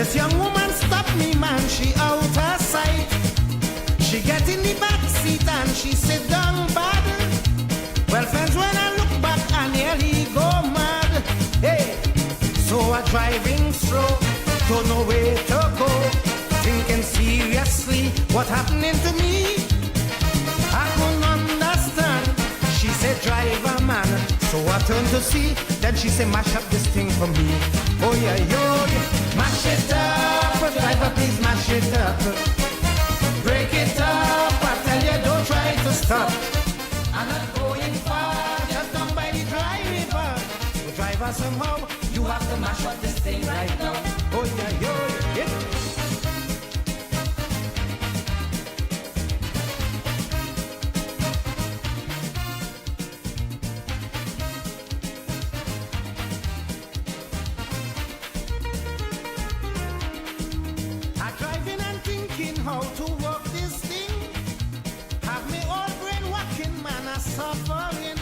This young woman stopped me, man, she out her sight. She get in the back seat and she sit down bad. Well, friends, when I look back, I nearly go mad. Hey, so I driving slow, don't know where to go, thinking seriously what happening to me. I couldn't understand. She said, driver man. So I turned to see. Then she said, mash up this thing for me. Oh yeah, yo, mash it up, driver, please mash it up. Break it up, I tell you, don't try to stop. I'm not going far, just down by the dry river. So driver, somehow, you have to mash up this thing right now. Oh yeah, yo, yeah. How to work this thing? Have me all brain working, man, a suffering.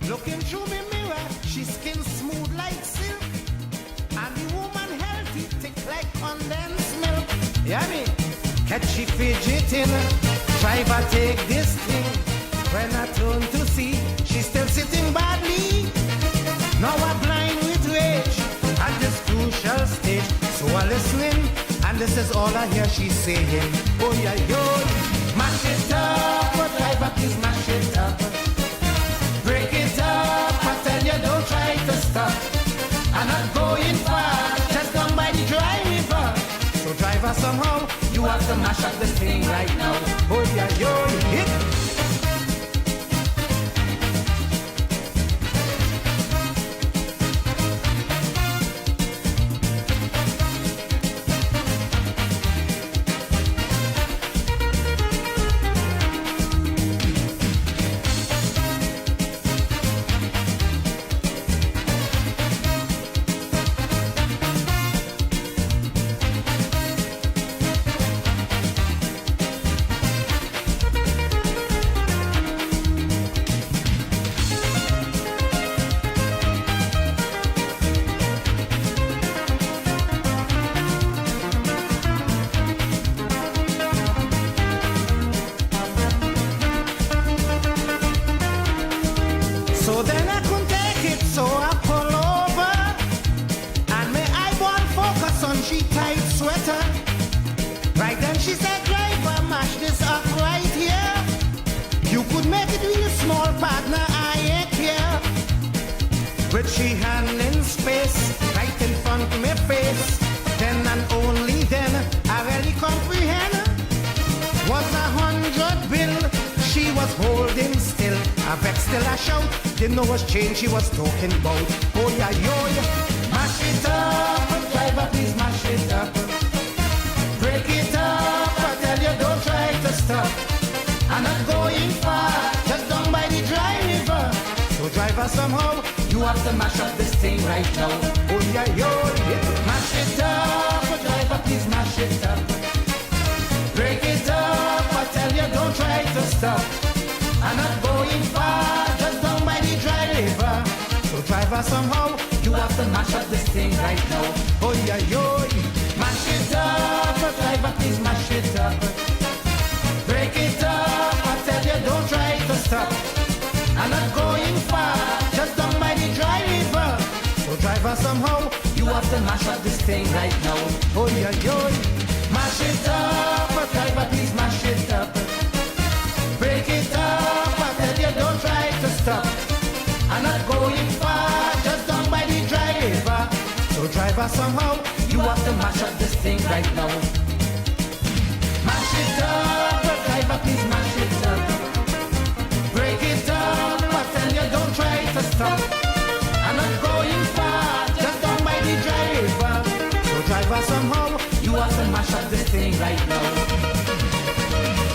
Looking through me mirror, she skin smooth like silk, and the woman healthy, thick like condensed milk. Yeah, me catch she fidgeting. Driver take this thing. When I turn to see, she's still sitting badly. Now I'm blind with rage at this crucial stage. So I'm listening. And this is all I hear she's saying. Oh yeah, yo, mash it up, driver, please mash it up. Break it up, I tell you, don't try to stop. I'm not going far, just down by the dry river. So driver, somehow, you have to mash up this thing right now. Oh yeah, yo, hit. So then I couldn't take it, so I pull over, and my eyeball focus on she tight sweater. Right then she said, driver, mash this up right here. You could make it real small, partner, I ain't care. With she hand in space, right in front of my face. Then and only then, I really comprehend. Was 100 bill, she was holding still. I vex still I shout, didn't know what's change she was talking about. Oh yeah, yo, yeah. Mash it up, driver, please mash it up. Break it up, I tell you, don't try to stop. I'm not going far, just down by the dry river. So driver, somehow, you have to mash up this thing right now. Oh yeah, yo, yeah. Mash it up, driver, please mash it up. Break it up, I tell you, don't try to stop. I'm not going far, just down by the dry river. So driver, somehow, you have to mash up this thing right now. Oh yeah, yo, mash it up, driver, please mash it up. Break it up, I tell you, don't try to stop. I'm not going far, just down by the dry river. So driver, somehow, you have to mash up this thing right now. Oh yeah, yo, mash it up, driver, please mash it up. Break it up, I tell you, don't try to stop. I'm not going far, just down by the dry river. So driver, somehow, you have to mash up this thing right now. Mash it up, driver, please mash it up. Break it up, I tell you, don't try to stop. I'm not going far, just down by the dry river. So driver, somehow, you have to mash up this thing right now.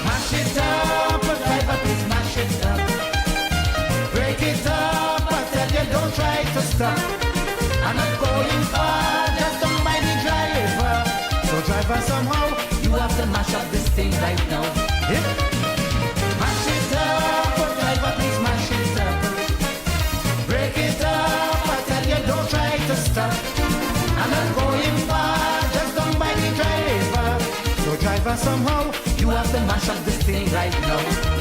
Mash it up, driver, please mash it up. Break it up, I tell you, don't try to stop. I'm not going far, just down by the dry river. So driver, somehow, you have to mash up this thing right now. Yeah. Mash it up, driver, please mash it up. Break it up, I tell you, don't try to stop. I'm not going far, However, somehow, you have to mash up this thing right now.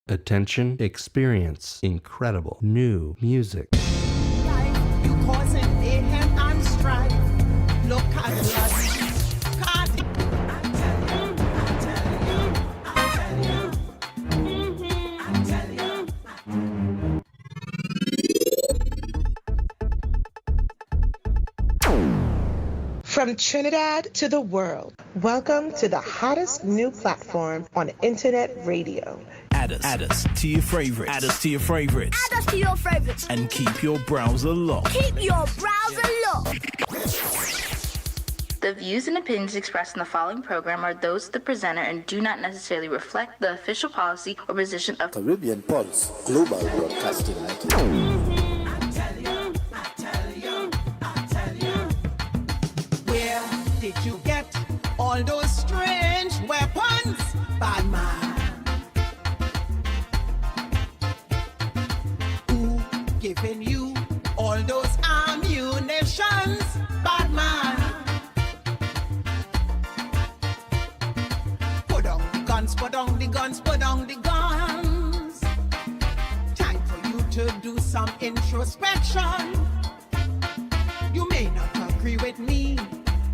Attention, experience incredible new music. You causing mayhem and strife. Look at us. From Trinidad to the world, welcome to the hottest new platform on internet radio. Add us to your favorites. Add us to your favorites. Add us to your favorites. And keep your browser locked. Keep your browser locked. The views and opinions expressed in the following program are those of the presenter and do not necessarily reflect the official policy or position of Caribbean Pulse Global Broadcasting Network. Did you get all those strange weapons, bad man? Who giving you all those ammunitions, bad man? Put on the guns, put on the guns, put on the guns. Time for you to do some introspection. You may not agree with me,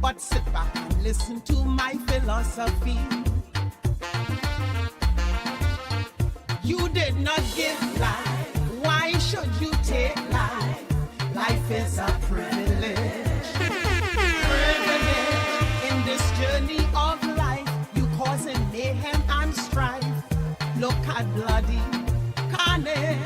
but sit back and listen to my philosophy. You did not give life. Why should you take life? Life is a privilege. Privilege in this journey of life. You causing mayhem and strife. Look at bloody carnage.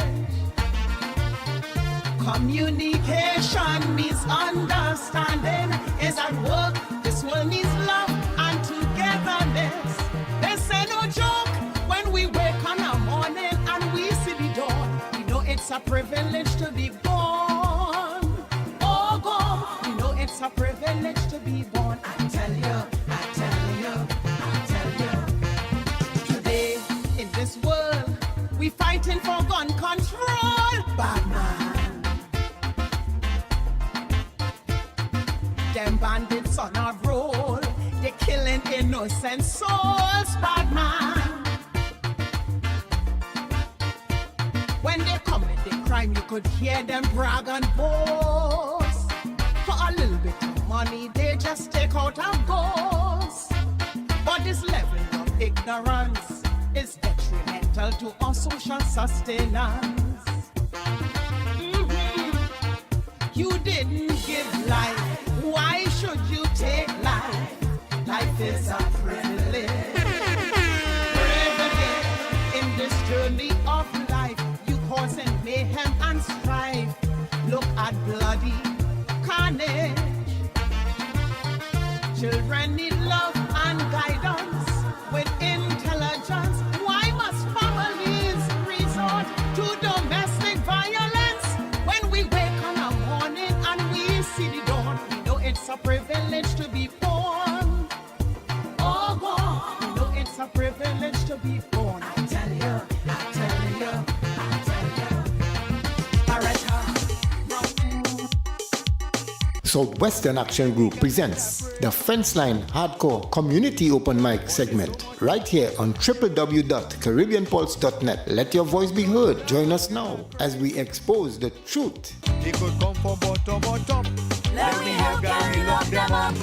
Communication means understanding is at work. This world needs love and togetherness. They say no joke when we wake on a morning and we see the dawn. We know it's a privilege to be born. Oh God, we know it's a privilege to be born. I tell you, I tell you, I tell you. Today in this world, we fighting for gun control. Bad man. Them bandits on a roll, they killing innocent souls, bad man. When they commit the crime, you could hear them brag and boast. For a little bit of money, they just take out a ghost. But this level of ignorance is detrimental to our social sustenance. You didn't give life. Why should you take life? Life is a privilege. Privilege in this journey of life. You causing mayhem and strife. Look at bloody carnage. Children need love and guidance with intelligence. Why must families resort to domestic violence? When we wake on a morning and we see the dawn, we know it's a privilege to be born. Oh God, we know it's a privilege Southwestern Action Group presents the Fenceline Hardcore Community Open Mic segment right here on www.caribbeanpulse.net. Let your voice be heard. Join us now as we expose the truth. He could come from bottom or top. Let me help Gary lock them up.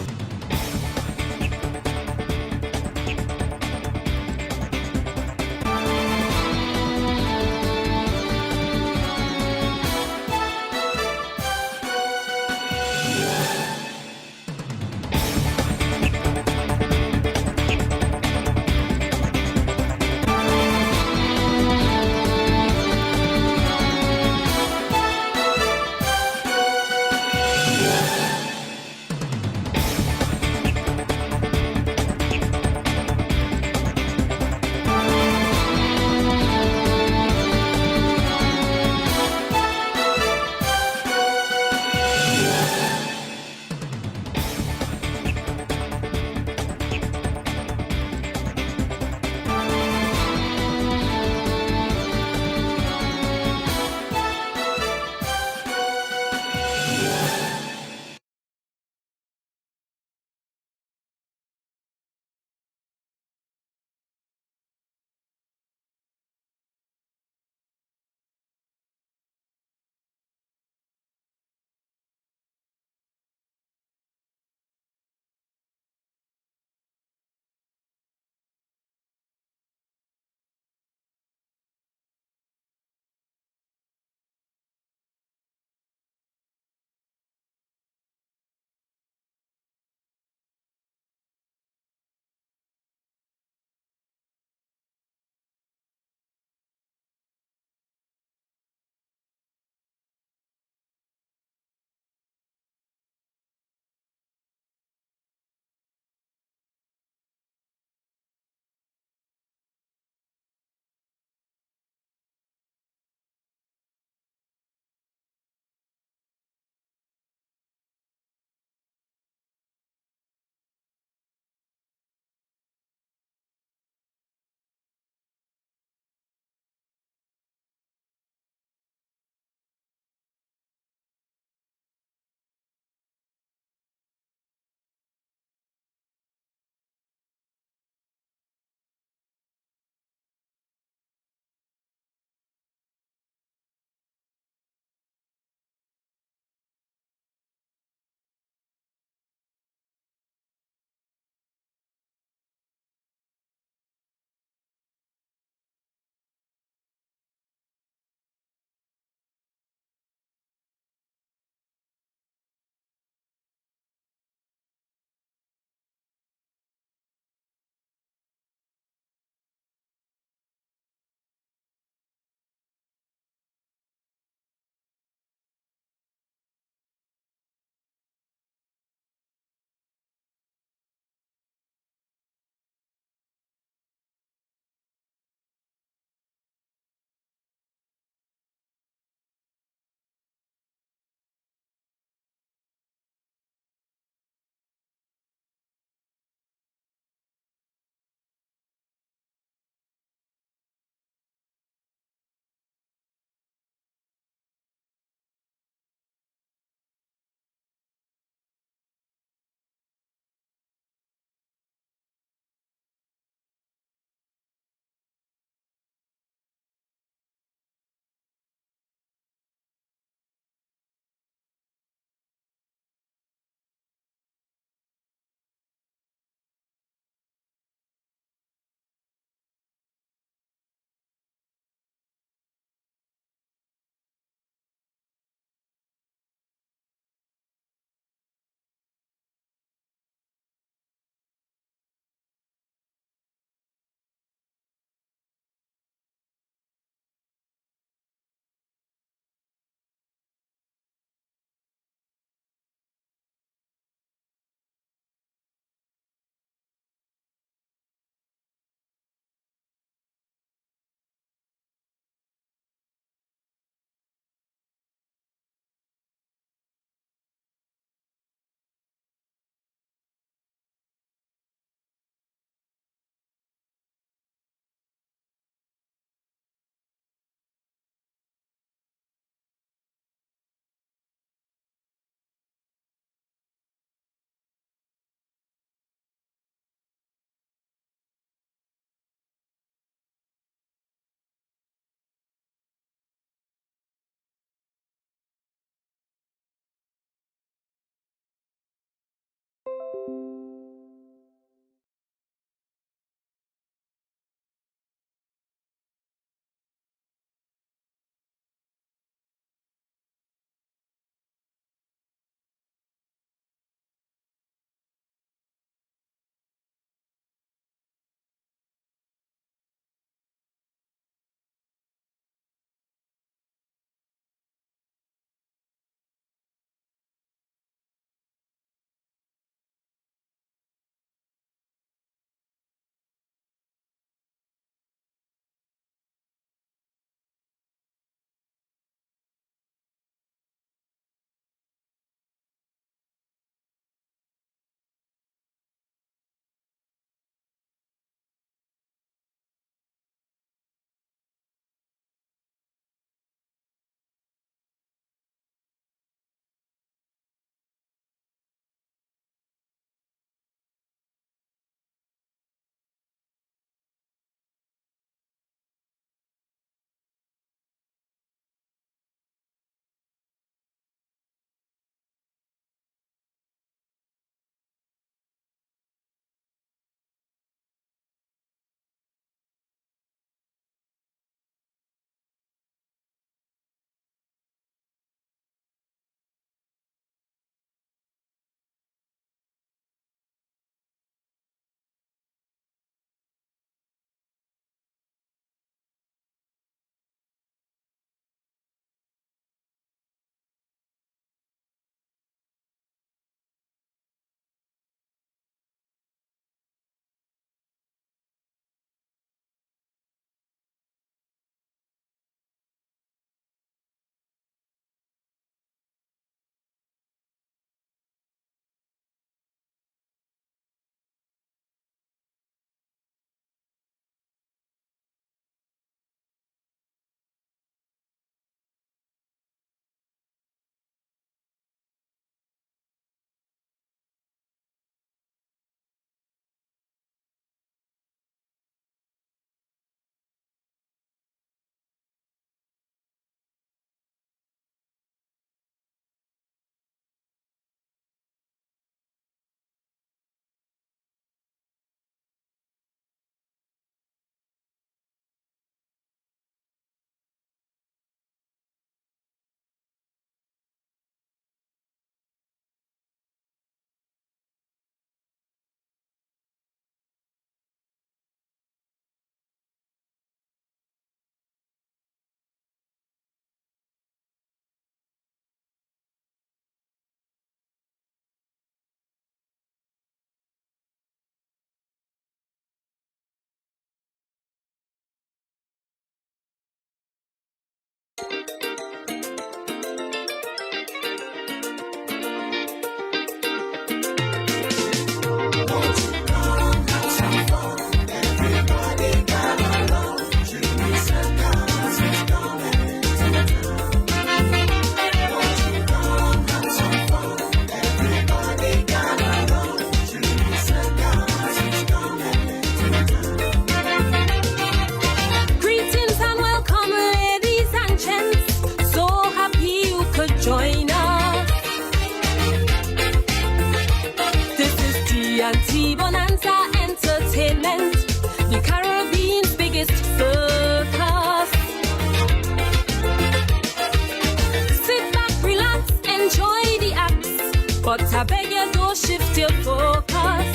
I beg you, don't shift your focus.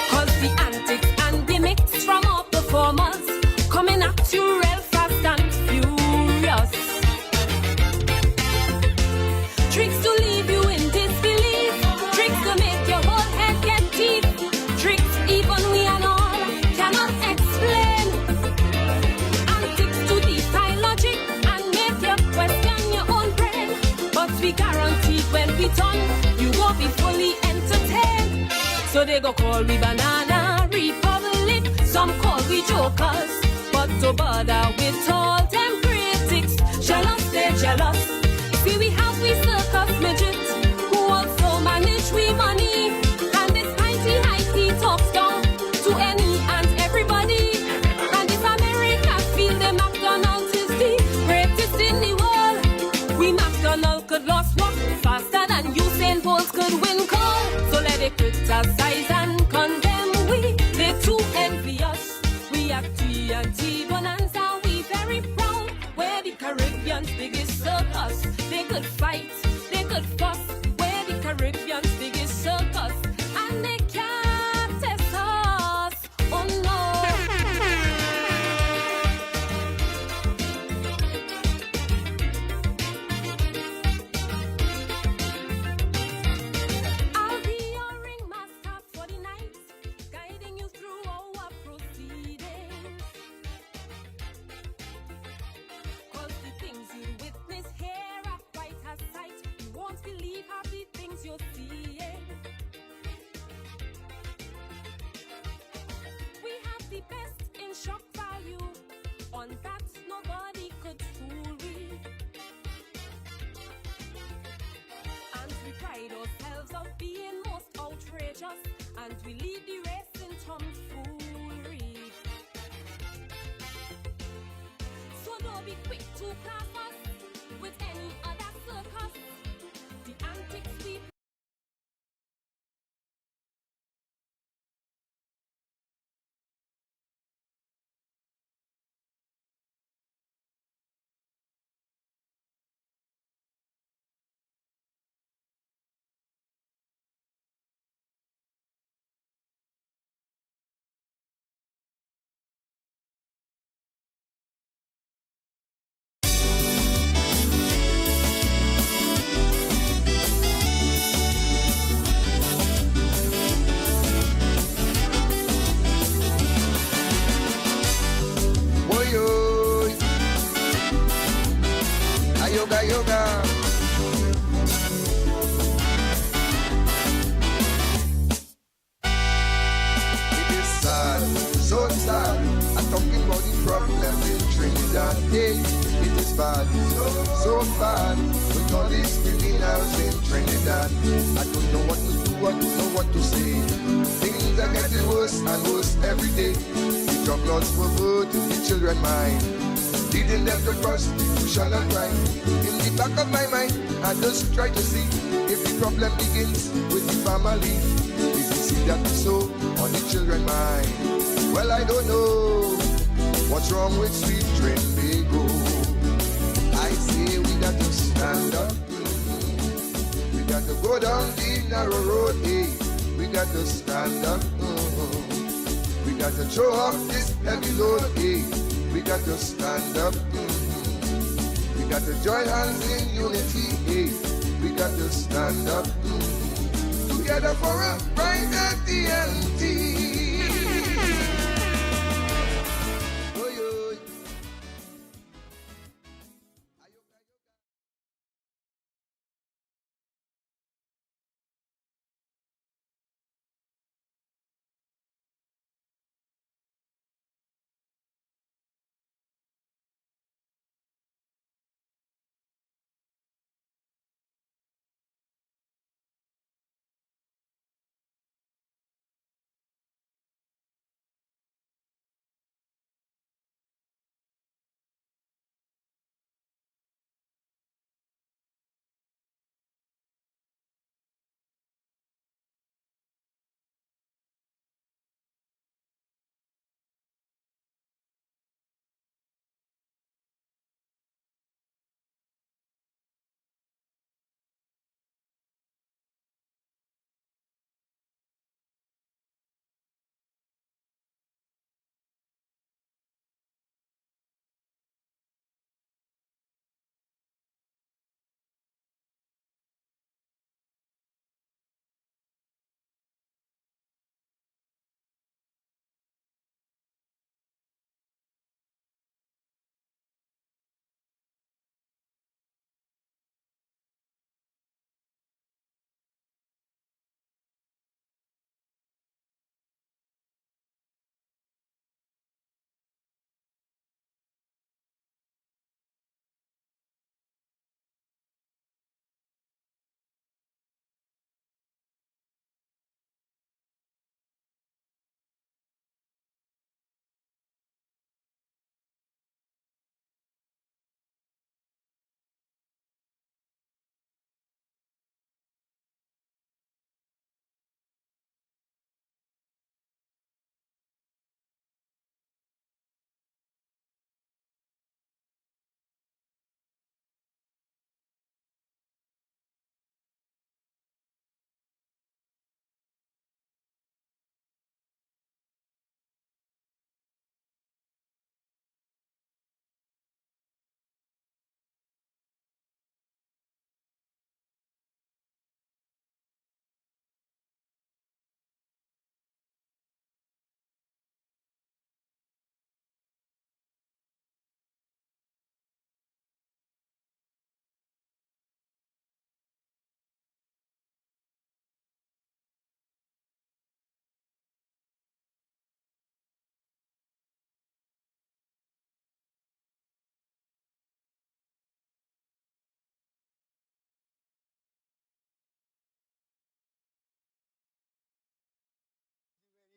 Cause the antics and gimmicks from our performers coming at you real fast and furious. Tricks to leave you in disbelief, tricks to make your whole head get deep, tricks even we and all cannot explain. Antics to defy logic and make you question your own brain. But we guarantee when we done, you will be fully entertained. So they go call we Banana Republic, some call we jokers, but to bother with all them critics, jealous, they're jealous. See we have we circus midgets who also manage we money, and this high-tea talks down to any and everybody. And if America feel the McDonald's is the greatest in the world, we McDonald's could lost walk faster than Usain Bolt could win call. So let it criticize and condemn we, they too envious. We have TNT Bonanza, we very proud. We're the Caribbean's biggest circus. They could fight, they could fuss. We're the Caribbean's biggest circus, and they can't test us. Oh no. I'll be your ringmaster for the night, guiding you through our proceedings. Cause the things you witness here are quite a sight. You won't believe half the things you're seeing. We have the best in shock value, on that nobody could fool we. And we pride ourselves of being most outrageous, and we lead the race in tomfoolery. So don't be quick to class us with any other circus. The antics we Yoga, yoga. It is sad, so sad. I'm talking about the problems in Trinidad. Hey, it is bad, so bad. With all these criminals in Trinidad, I don't know what to do, I don't know what to say. Things are getting worse and worse every day. The drug lords perverting the children mind, leading them to prostitution and crime. In the back of my mind, I just try to see if the problem begins with the family. Is the seed that we sow on the children's mind? Well, I don't know what's wrong with sweet Trinbago. I say we got to stand up. We got to go down the narrow road. Hey, we got to stand up. We got to throw off this heavy load. Hey, we got to stand up. We got to join hands in unity. Hey, we got to stand up. Together for a brighter TNT.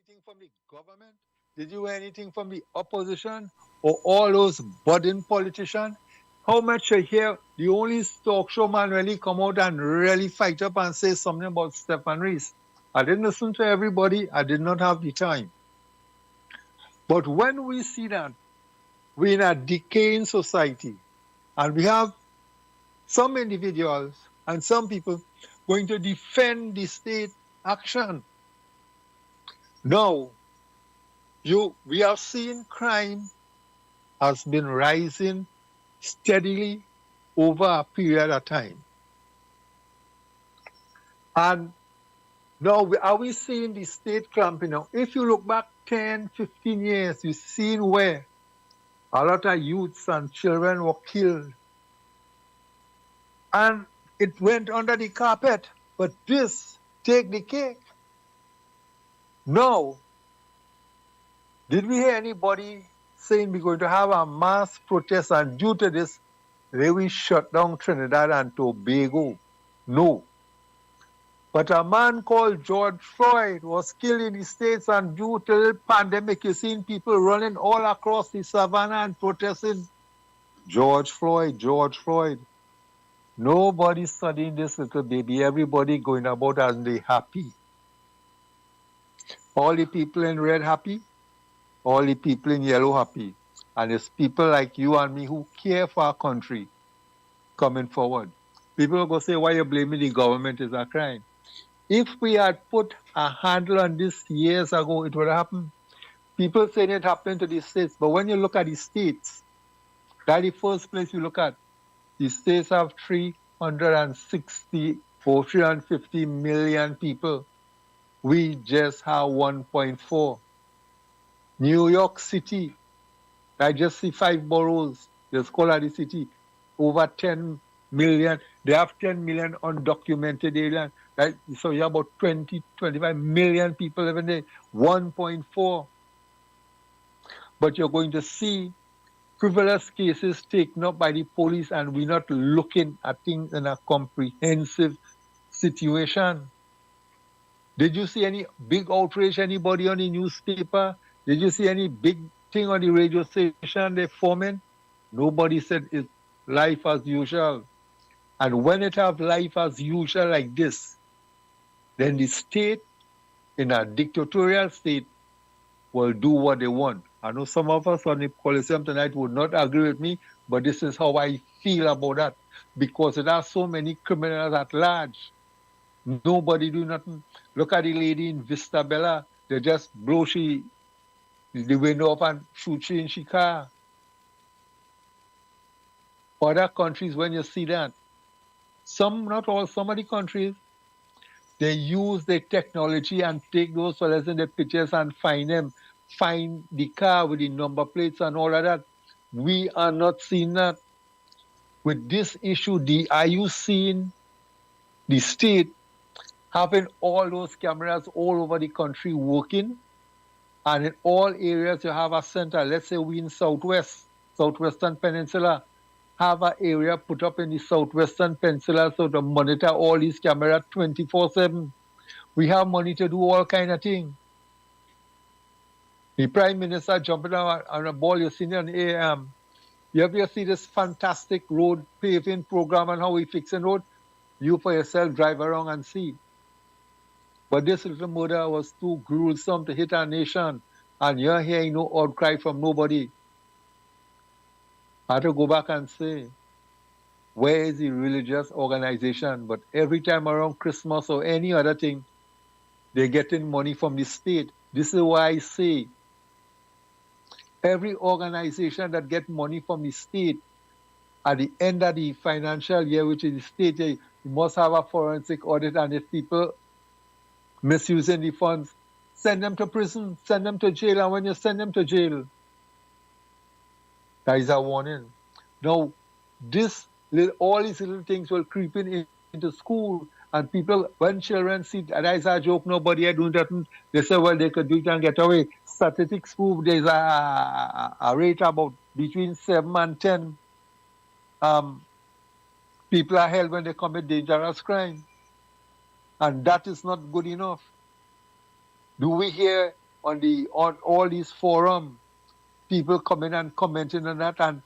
anything from the government? Did you hear anything from the opposition or all those budding politicians? How much you hear the only talk show man really come out and really fight up and say something about Stephen Reese? I didn't listen to everybody. I did not have the time. But when we see that we're in a decaying society and we have some individuals and some people going to defend the state action. Now, we have seen crime has been rising steadily over a period of time. And now, are we seeing the state clamping down? If you look back 10, 15 years, you've seen where a lot of youths and children were killed. And it went under the carpet. But this, take the cake. Now, did we hear anybody saying we're going to have a mass protest and due to this, they will shut down Trinidad and Tobago? No. But a man called George Floyd was killed in the States, and due to the pandemic, you've seen people running all across the savannah and protesting. George Floyd, George Floyd. Nobody studying this little baby. Everybody going about as they happy. All the people in red happy. All the people in yellow happy. And it's people like you and me who care for our country coming forward. People will go say, why you blaming the government is a crime. If we had put a handle on this years ago, it would have happened. People saying it happened to the states, but when you look at the states, that's the first place you look at. The states have 360 or 350 million people. We just have 1.4. New York City, I just see 5 boroughs. Let's call it the city. Over 10 million. They have 10 million undocumented aliens. Right? So you have about 20, 25 million people living there. 1.4. But you're going to see frivolous cases taken up by the police, and we're not looking at things in a comprehensive situation. Did you see any big outrage, anybody on the newspaper? Did you see any big thing on the radio station they're forming? Nobody said it's life as usual. And when it have life as usual like this, then the state, in a dictatorial state, will do what they want. I know some of us on the Coliseum tonight would not agree with me, but this is how I feel about that. Because there are so many criminals at large. Nobody do nothing. Look at the lady in Vista Bella. They just blow the window up and shoot she in she car. Other countries, when you see that, some, not all, some of the countries, they use the technology and take those fellas in the pictures and find them, find the car with the number plates and all of that. We are not seeing that. With this issue, are you seeing the state having all those cameras all over the country working? And in all areas, you have a center. Let's say we in Southwestern Peninsula, have an area put up in the Southwestern Peninsula so to monitor all these cameras 24/7. We have money to do all kind of things. The Prime Minister jumping on a ball, you've seen it on AM. You ever see this fantastic road paving program and how we fixing road? You for yourself drive around and see. But this little murder was too gruesome to hit our nation, and you're hearing no outcry from nobody. I had to go back and say, where is the religious organization? But every time around Christmas or any other thing, they're getting money from the state. This is why I say, every organization that gets money from the state, at the end of the financial year, which is the state, you must have a forensic audit, and if people misusing the funds, send them to prison, send them to jail, and when you send them to jail, that is a warning. Now, all these little things will creep into school, and people, when children see that is a joke, nobody is doing that, they say, well, they could do it and get away. Statistics prove there's a rate about between 7 and 10 people are held when they commit dangerous crime. And that is not good enough. Do we hear on all these forums, people coming and commenting on that, and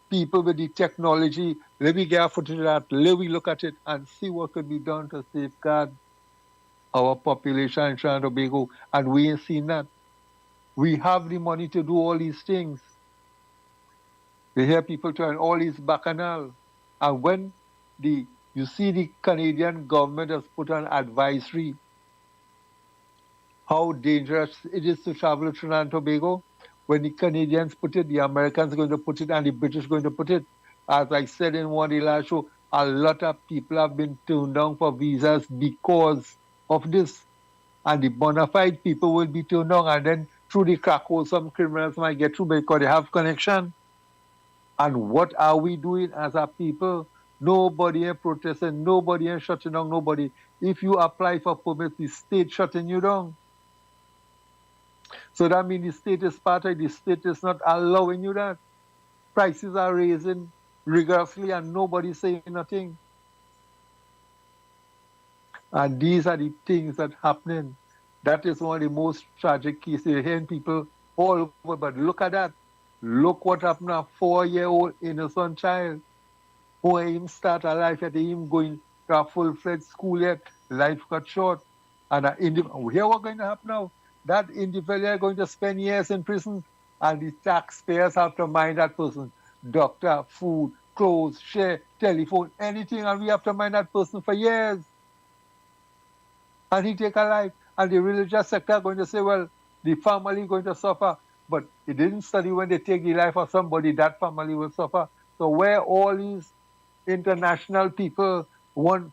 people with the technology. Let me get a footage of that. Let me look at it and see what could be done to safeguard our population in Trinidad and Tobago. And we ain't seen that. We have the money to do all these things. We hear people trying all these bacchanal. And when you see the Canadian government has put an advisory how dangerous it is to travel to Trinidad and Tobago. When the Canadians put it, the Americans are going to put it, and the British are going to put it. As I said in one of the last show, a lot of people have been turned down for visas because of this. And the bona fide people will be turned down, and then through the crack hole, some criminals might get through because they have connection. And what are we doing as a people? Nobody ain't protesting, nobody ain't shutting down nobody. If you apply for permits, the state shutting you down. So that means the state is part of it. The state is not allowing you that. Prices are raising rigorously and nobody's saying nothing. And these are the things that are happening. That is one of the most tragic cases. You're hearing people all over, but look at that. Look what happened to a 4-year-old innocent child who ain't even start a life yet, ain't even going to a full-fledged school yet. Life got short. And here what's going to happen now? That individual are going to spend years in prison, and the taxpayers have to mind that person. Doctor, food, clothes, share, telephone, anything, and we have to mind that person for years. And he take a life. And the religious sector are going to say, well, the family is going to suffer. But it didn't study when they take the life of somebody, that family will suffer. So where all these international people want,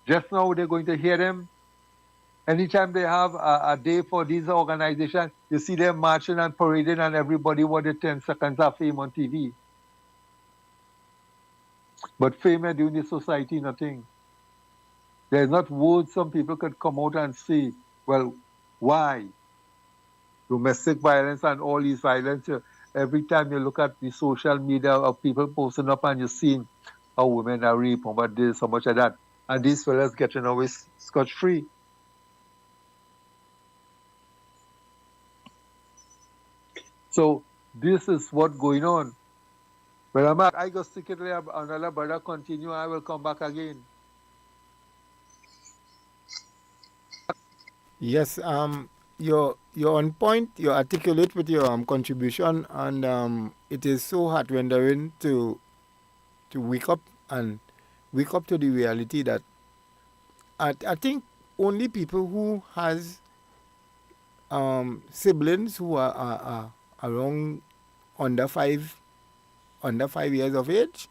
just now they're going to hear them. Anytime they have a day for these organizations, you see them marching and parading and everybody wanted 10 seconds of fame on TV. But fame are doing the society nothing. There's not words some people could come out and say, well, why? Domestic violence and all these violence. Every time you look at the social media of people posting up and you're seeing how women are raped, how much this, how much of that. And these fellas getting away scot-free. So this is what's going on. But I go stick it there, another brother continue, I will come back again. Yes, you're on point, you're articulate with your contribution, and it is so heart-rendering to wake up to the reality that I think only people who has siblings who are around under 5 years of age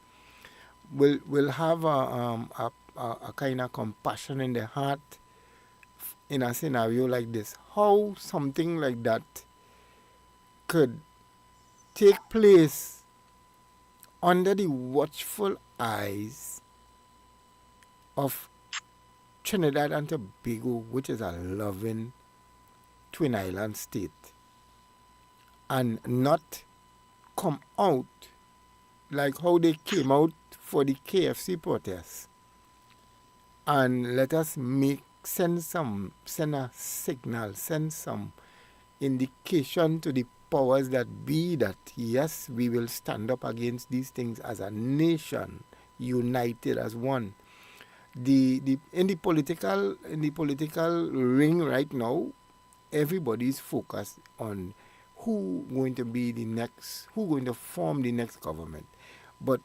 will have a kind of compassion in their heart in a scenario like this. How something like that could take place under the watchful eyes of Trinidad and Tobago, which is a loving twin island state, and not come out like how they came out for the KFC protest, and let us send a signal, send some indication to the powers that be that yes, we will stand up against these things as a nation, united as one. In the political ring right now, everybody's focused on who going to form the next government. But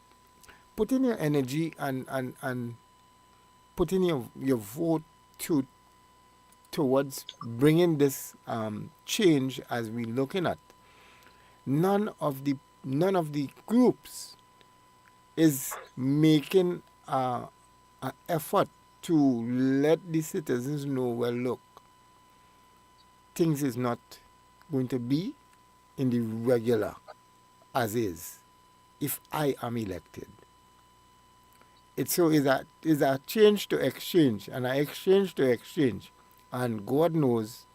put in your energy and put in your vote towards bringing this change as we're looking at. None of the groups is making an effort to let the citizens know, well, look, things is not going to be in the regular as is if I am elected. It's a change to exchange, and an exchange to exchange. And God knows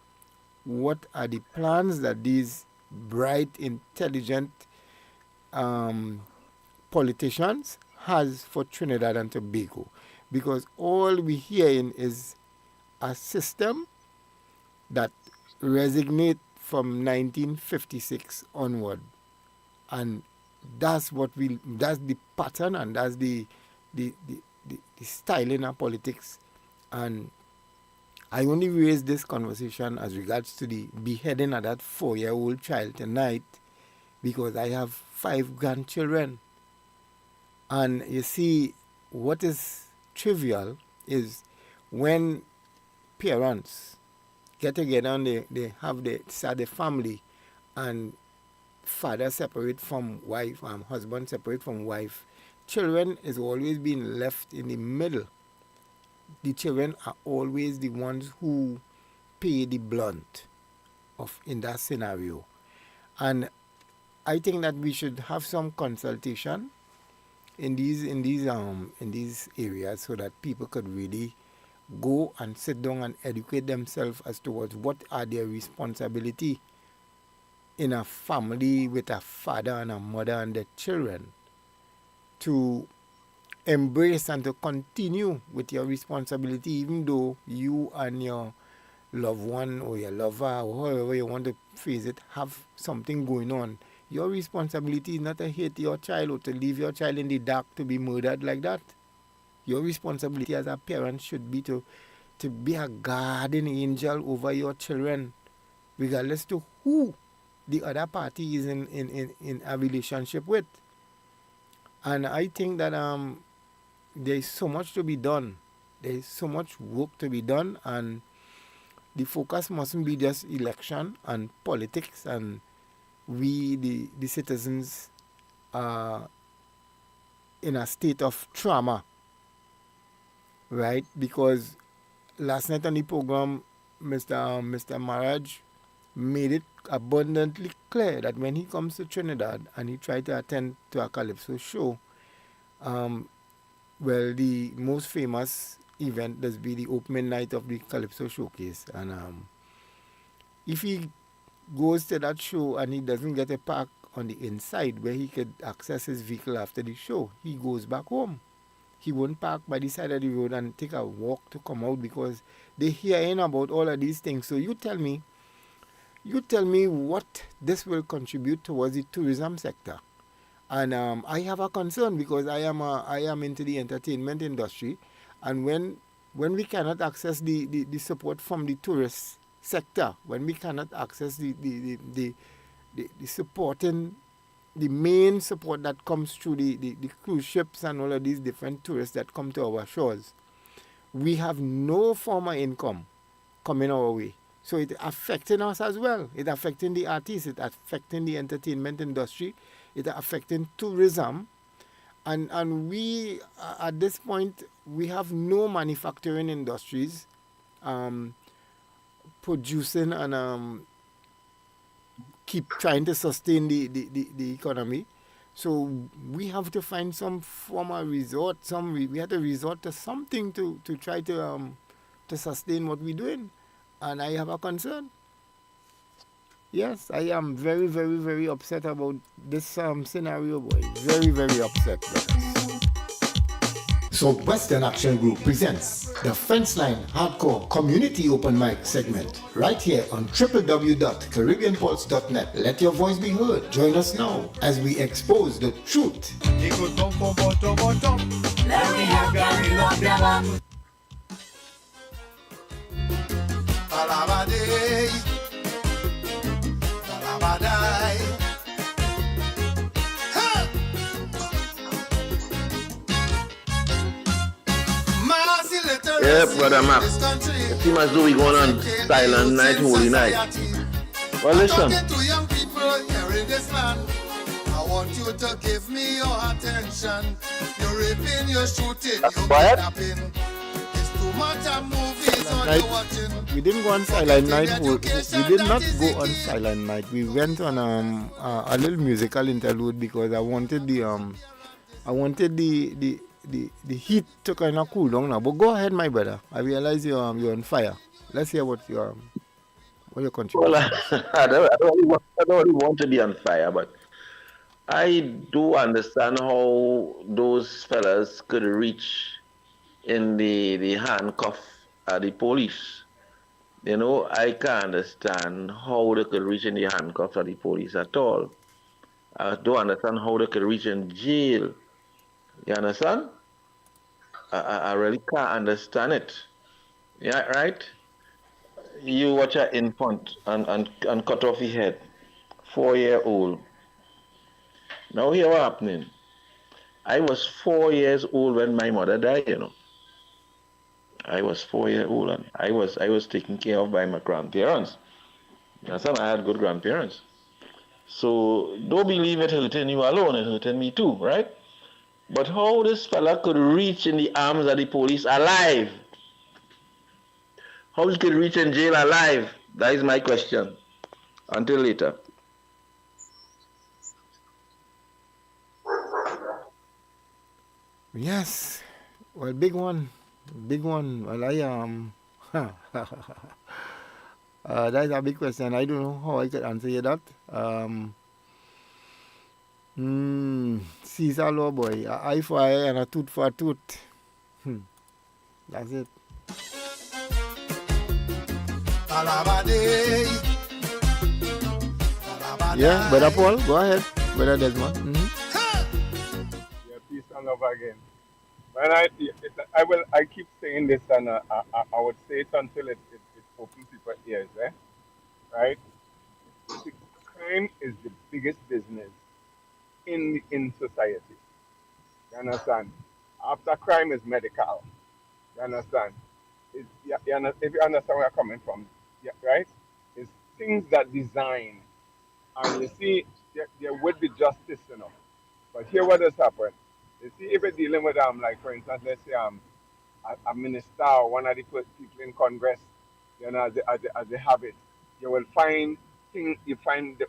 what are the plans that these bright, intelligent politicians has for Trinidad and Tobago. Because all we hearing is a system that resignate from 1956 onward, and that's the pattern, and that's the styling of politics. And I only raised this conversation as regards to the beheading of that 4-year-old child tonight because I have 5 grandchildren. And you see, what is trivial is when parents get together and they start the family, and father separate from wife, husband separate from wife, children is always being left in the middle. The children are always the ones who pay the blunt of in that scenario. And I think that we should have some consultation in these areas so that people could really go and sit down and educate themselves as towards what are their responsibility in a family with a father and a mother and their children, to embrace and to continue with your responsibility, even though you and your loved one or your lover, or however you want to phrase it, have something going on. Your responsibility is not to hate your child or to leave your child in the dark to be murdered like that. Your responsibility as a parent should be to be a guardian angel over your children, regardless to who the other party is in a relationship with. And I think that there is so much to be done. There is so much work to be done, and the focus mustn't be just election and politics, and we, the citizens, are in a state of trauma, right? Because last night on the program, Mr. Maraj made it abundantly clear that when he comes to Trinidad and he tried to attend to a Calypso show, well, the most famous event does be the opening night of the Calypso showcase. And if he goes to that show and he doesn't get a park on the inside where he could access his vehicle after the show, he goes back home. He won't park by the side of the road and take a walk to come out, because they hearing about all of these things. So you tell me what this will contribute towards the tourism sector. And I have a concern, because I am into the entertainment industry, and when we cannot access the support from the tourist sector, when we cannot access the supporting, the main support that comes through the cruise ships and all of these different tourists that come to our shores, we have no form of income coming our way. So it's affecting us as well. It's affecting the artists, it's affecting the entertainment industry, it's affecting tourism. And we, at this point, we have no manufacturing industries producing and keep trying to sustain the economy. So we have to find some form of resort. We have to resort to something to try to sustain what we're doing. And I have a concern. Yes, I am very, very, very upset about this scenario, boy. Very, very upset, brothers. Southwestern Action Group presents the Fenceline Hardcore Community Open Mic segment right here on www.caribbeanpulse.net. Let your voice be heard. Join us now as we expose the truth. Yeah, brother Mac. It seems as though we're going on silent night, holy night. Well, listen. To young people here in this land, I want you to give me your attention. You're raping, you're shooting, you're kidnapping. It's too much of movies on you're watching. We didn't go on silent night. We did not go on silent night. We went on a little musical interlude because I wanted the heat to kind of cool down now. But go ahead, my brother. I realize you're on fire. Let's hear what your contribution. Well, I don't really want to be on fire, but I do understand how those fellas could reach in the handcuff at the police. You know, I can't understand how they could reach in the handcuffs of the police at all. I don't understand how they could reach in jail. You understand? I really can't understand it. Yeah, right? You watch an infant and cut off his head. 4 year old. Now here what happening? I was 4 years old when my mother died, you know. I was 4 years old and I was taken care of by my grandparents. You understand? I had good grandparents. So don't believe it hurting you alone, it hurting me too, right? But how this fella could reach in the arms of the police alive? How he could reach in jail alive? That is my question. Until later. Yes. Well, big one. Big one. Well, that's a big question. I don't know how I could answer you that. Caesar law boy. A eye for eye and a tooth for a tooth. That's it. Yeah, Brother Paul, go ahead. Brother Desmond. Yeah, peace and love again. When I keep saying this, and I would say it until it opens people's ears, right? See, crime is the biggest business in society. You understand? After crime is medical. You understand? If you understand where I'm coming from, yeah, right? It's things that design, and you see, there would be justice, you know. But here, what has happened? You see, if you're dealing with like for instance, let's say a minister or one of the people in Congress, you know, as they have it, you will find you find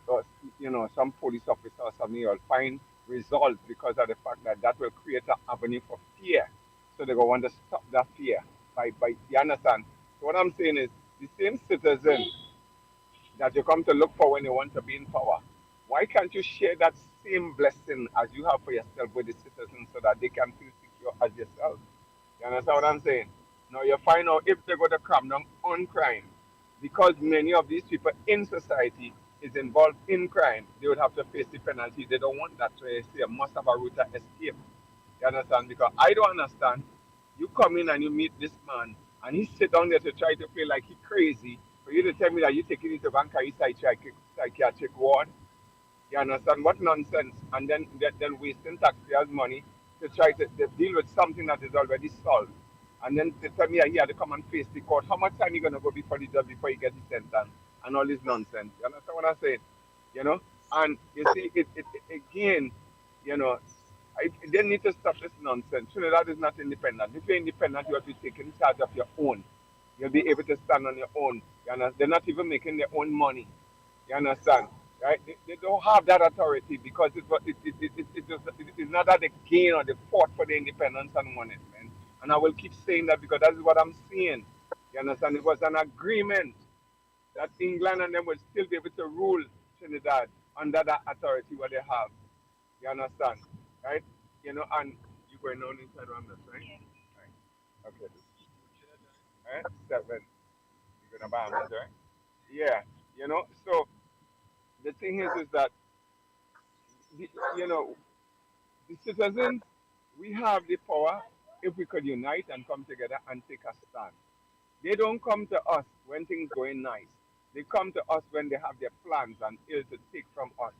you know, some police officer or something, you'll find results because of the fact that that will create an avenue for fear. So they go want to stop that fear by you understand. So what I'm saying is the same citizen that you come to look for when you want to be in power. Why can't you share that same blessing as you have for yourself with the citizens so that they can feel secure as yourself? You understand what I'm saying? Now you find out if they go to cram down on crime, because many of these people in society is involved in crime, they would have to face the penalty. They don't want that, so they say must have a route to escape. You understand? Because I don't understand. You come in and you meet this man, and he sit down there to try to play like he crazy. For you to tell me that you taking it to bank psychiatric ward, you understand what nonsense? And then wasting taxpayers' money to try to deal with something that is already solved. And then they tell me that he had to come and face the court. How much time you gonna go before the judge before you get the sentence? And all this nonsense. You understand what I'm saying? You know? And you see it again, you know, they need to stop this nonsense. Trinidad is not independent. If you're independent, you have to take in charge of your own. You'll be able to stand on your own. You understand? They're not even making their own money. You understand? Right? They don't have that authority because it's not that they gain or they fought for the independence and won it, man. And I will keep saying that because that is what I'm seeing. You understand? It was an agreement that England and them will still be able to rule Trinidad under that authority what they have. You understand? Right? You know, and you going on inside on this, right? Right. Okay. Right? 7. You're gonna buy this, right? Yeah. You know, so the thing is that you know, the citizens, we have the power if we could unite and come together and take a stand. They don't come to us when things going nice. They come to us when they have their plans and ill to take from us.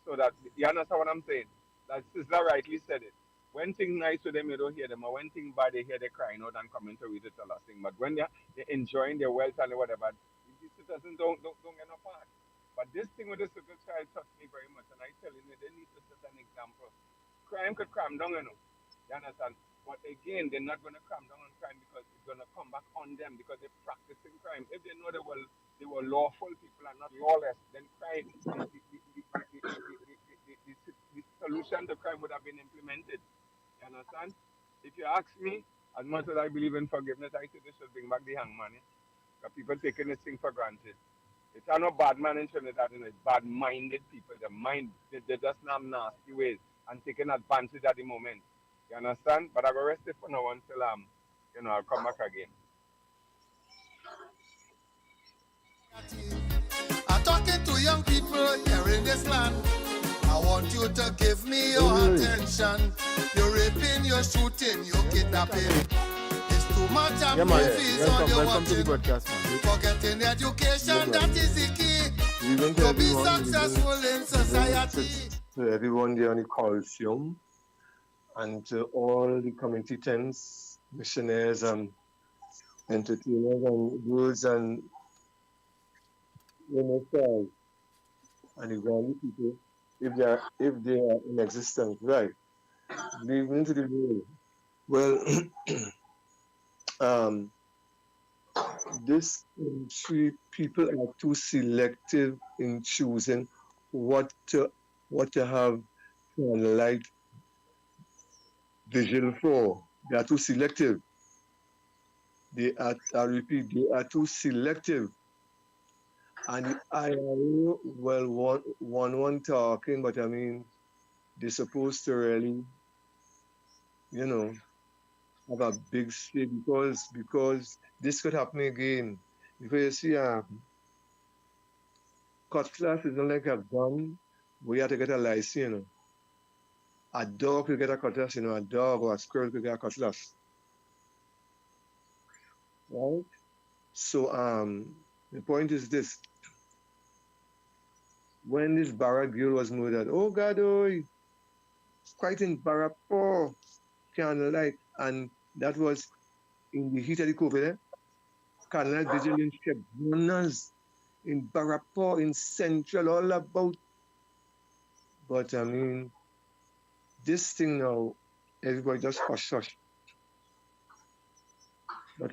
So that you understand what I'm saying? That Sister rightly said it. When things nice to them, you don't hear them. Or when things bad, they hear they crying out and coming to read it a lot thing. But when they're enjoying their wealth and whatever, the citizens don't get no part. But this thing with the civil child touched me very much. And I telling you, they need to set an example. Crime could cram down, you know. You understand? But again, they're not going to cram down on crime because it's going to come back on them because they're practicing crime. If they know they were lawful people and not lawless, then crime, the solution to crime would have been implemented. You understand? If you ask me, as much as I believe in forgiveness, I think they should bring back the hangman. Because people taking this thing for granted. It's not bad man in Trinidad, and it's bad-minded people. They just have nasty ways and taking advantage at the moment. You understand? But I go rest it for now until you know, I'll come back again. I'm talking to young people here in this land. I want you to give me your attention. You're raping, you're shooting, you're kidnapping. It's too much of movies on your watching. Forgetting education, that is the key. To be successful in society. To everyone there on the Calypso and to all the community tents, missionaries and entertainers and goods and ministers and the ground people, if they are in existence, right? Leave into the world. Well, this country people are too selective in choosing what to have like vigil for. They are too selective. I repeat, they are too selective. And the IRO, well, one talking, but I mean, they're supposed to really, have a big say because this could happen again. Because you see, cutlass is not like a gun. We have to get a license, A dog could get a cutlass, a dog or a squirrel could get a cutlass. Right? So the point is this. When this Barra girl was murdered, oh God, it's quite in Barra poor candlelight. And that was in the heat of the COVID. Candlelight vigilance tribunals in Barrapo, in Central, all about. But I mean, this thing now, everybody just hush hush. But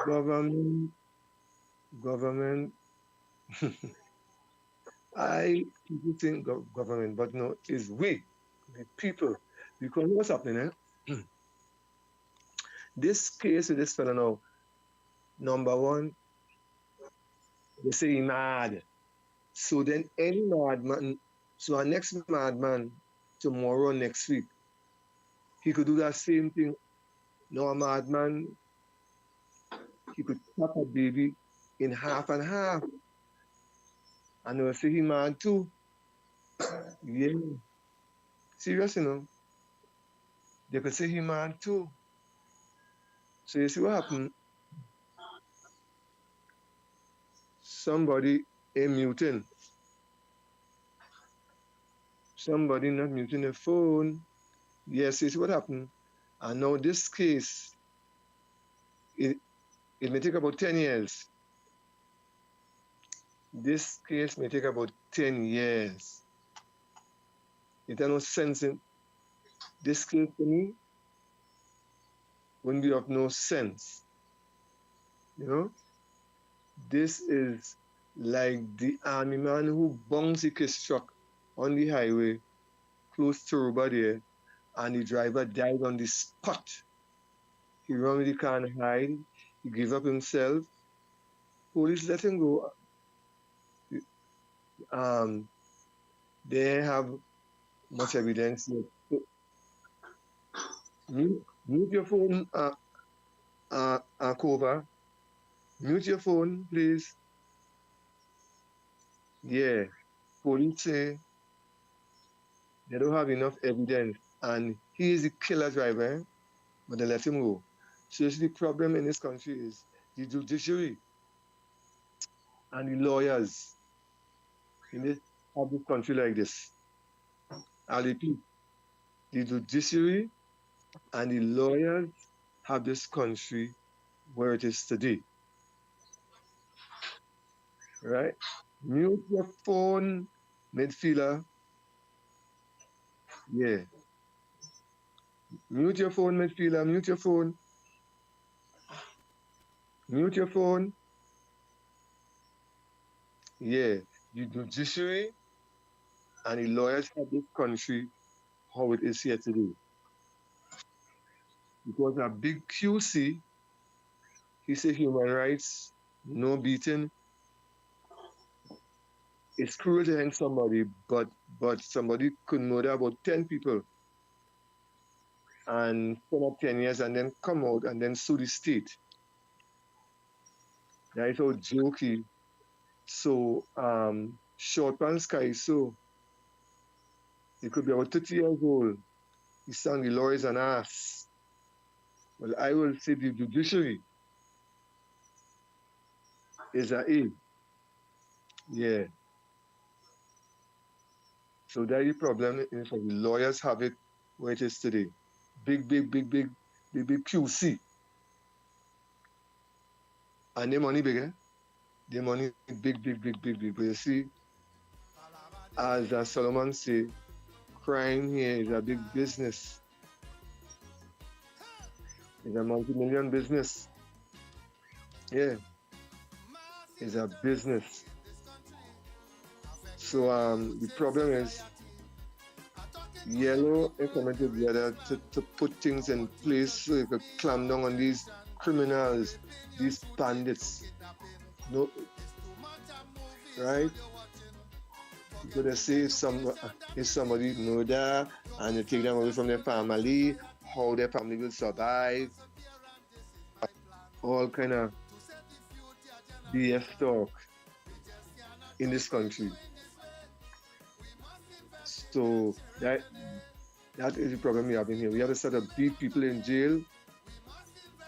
government, people think government, but no, it's we, the people. Because what's happening, This case with this fellow now, number one, they say he mad. So then any madman, so our next madman tomorrow, next week, he could do that same thing. Now a madman, he could cut a baby in half and half. And they'll say he mad too. Yeah. Serious, They could say he mad too. So you see what happened? Somebody a mutant. Somebody not muting the phone. Yes, you see what happened? And now this case, it may take about 10 years. This case may take about 10 years. It has no sense in this case to me wouldn't be of no sense. This is like the army man who bounced his truck on the highway close to Ruba there, and the driver died on the spot. He ran with the car and hide. He gave up himself. Police let him go. They have much evidence. Mute your phone, Kova. Mute your phone, please. Yeah, police say they don't have enough evidence, and he is the killer driver, but they let him go. So the problem in this country is the judiciary and the lawyers in this country like this. I'll repeat, the judiciary and the lawyers have this country where it is today. Right? Mute your phone, midfielder. Yeah. Mute your phone, midfielder. Mute your phone. Mute your phone. Yeah. The judiciary and the lawyers have this country how it is here today. Because a big QC, he said human rights, no beating. It's cruel to hang somebody, but somebody could murder about 10 people and spend up 10 years and then come out and then sue the state. That is how jokey. So short pan sky, so he could be about 30 years old. He sang the law is an ass. Well, I will say the judiciary is a A. Yeah. So that is the problem. The lawyers have it where it is today. Big QC. And the money big, eh? The money big. But you see, as Solomon say, crime here is a big business. It's a multi-million business. Yeah. It's a business. So the problem is Yellow implemented together to put things in place so you could clamp down on these criminals, these bandits. No, right? So they say if somebody murder and you take them away from their family, how their family will survive. All kind of BS talk in this country. So that is the problem we have in here. We have to start to beat people in jail.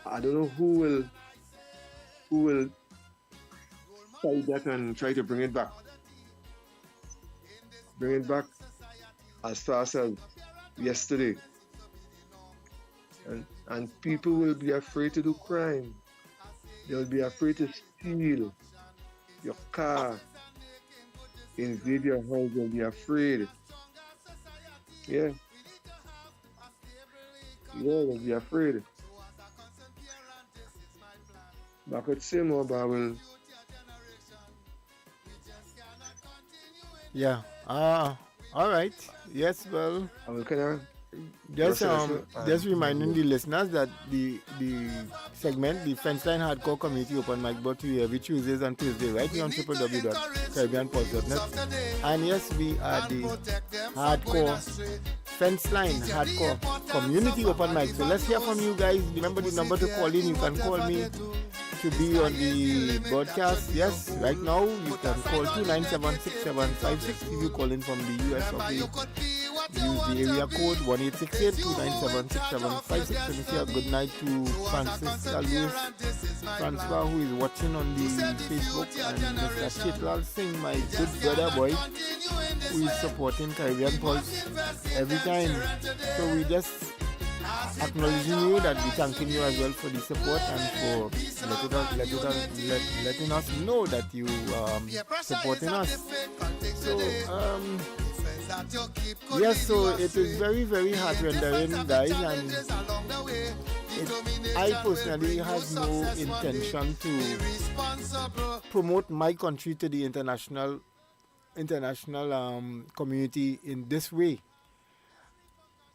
I don't know who will fight that and try to bring it back. Bring it back as fast as yesterday. And people will be afraid to do crime. They'll be afraid to steal your car, invade your house. They'll be afraid. Yeah. They'll be afraid. But I could say more, but I will. Yeah. All right. Yes, well. I will kind of. Just reminding the listeners that the segment, the Fenceline Hardcore Community Open Mic, brought to you every Tuesdays and Thursday, right here on www.caribbeanpulse.net. And yes, we are the Hardcore Fenceline Hardcore Community Open Mic. So let's hear from you guys. Remember the number to call in. You can call me to be on the broadcast. Yes, right now you can call 297-6756 if you call in from the US or the use the area code 1-868-297-6756. Let me say a good night to Francisca Lewis Francois, who is watching on the Facebook, and Mr. Chitlal Singh, my good brother boy, who is supporting Caribbean Pulse every time. So we just acknowledging you, that we thanking you as well for the support and for letting us know that you supporting us. So yes, so it is very, very heart-rendering, guys, and I personally have no intention to promote my country to the international community in this way.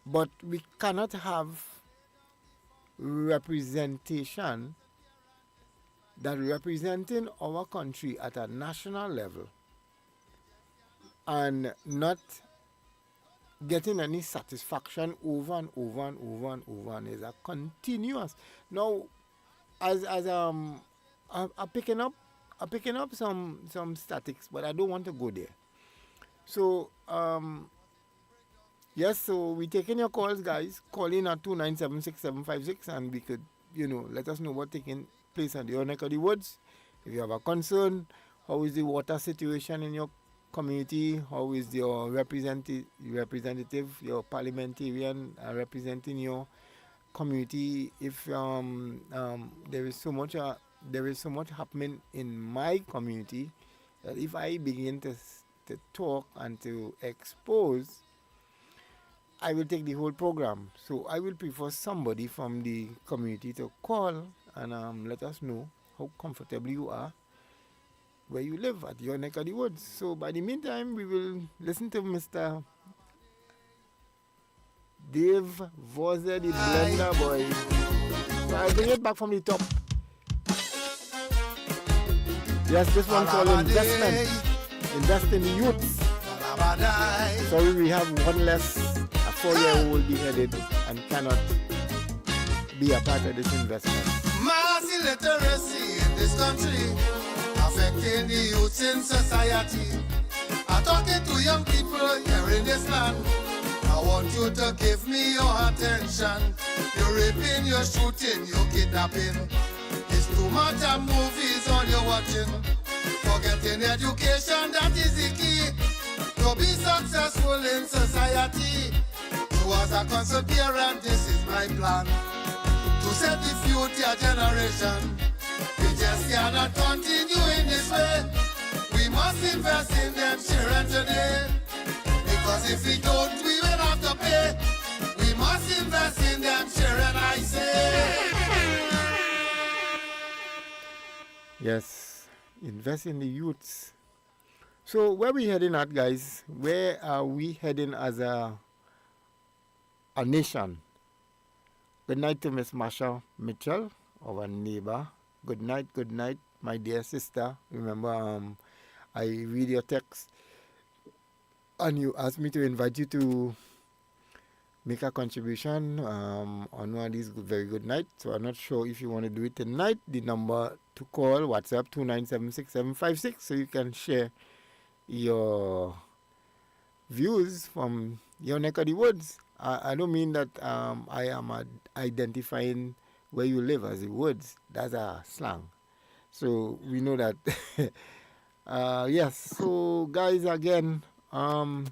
But we cannot have representation that representing our country at a national level and not getting any satisfaction over and over and over and over, and is a continuous. Now, as I'm picking up some statics, but I don't want to go there. So yes, so we're taking your calls, guys. Call in at 297-6756, and we could, let us know what taking place on your neck of the woods. If you have a concern, how is the water situation in your community? How is your representative, your parliamentarian representing your community? If there is so much happening in my community that if I begin to talk and to expose, I will take the whole program. So I will prefer somebody from the community to call and let us know how comfortable you are where you live at your neck of the woods. So by the meantime, we will listen to Mr. Dave Voze, the Blender Boy. So I'll bring it back from the top. Yes, this one called investment. Invest in the youths. Sorry, we have one less, a 4-year-old beheaded and cannot be a part of this investment. Mass illiteracy this country, affecting the youth in society. I'm talking to young people here in this land. I want you to give me your attention. You're raping, you're shooting, you're kidnapping. It's too much of movies all you're watching. Forgetting education, that is the key. To be successful in society. So as a council parent, this is my plan. To set the future generation. We just cannot continue in this way. We must invest in them children today. Because if we don't, we will have to pay. We must invest in them children, I say. Yes, invest in the youths. So where we heading at, guys? Where are we heading as a nation? Good night to Miss Masha Mitchell, our neighbor. Good night, my dear sister. Remember, I read your text and you asked me to invite you to make a contribution on one of these very good nights. So I'm not sure if you want to do it tonight. The number to call, WhatsApp 2976756, so you can share your views from your neck of the woods. I don't mean that I am identifying where you live as the woods. That's a slang. So we know that. Yes. So guys, again, from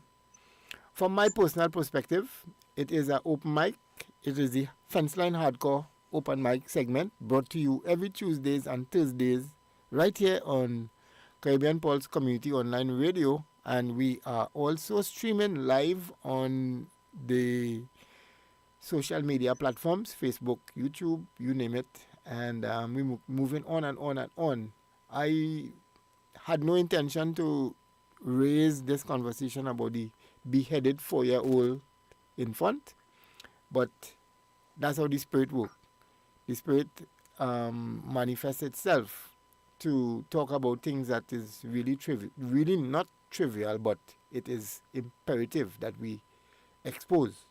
my personal perspective, it is an open mic. It is the Fenceline Hardcore open mic segment brought to you every Tuesdays and Thursdays right here on Caribbean Pulse Community Online Radio. And we are also streaming live on the social media platforms, Facebook, YouTube, you name it. And we're moving on and on and on. I had no intention to raise this conversation about the beheaded 4-year-old infant, but that's how the spirit works. The spirit manifests itself to talk about things that is really not trivial, but it is imperative that we expose.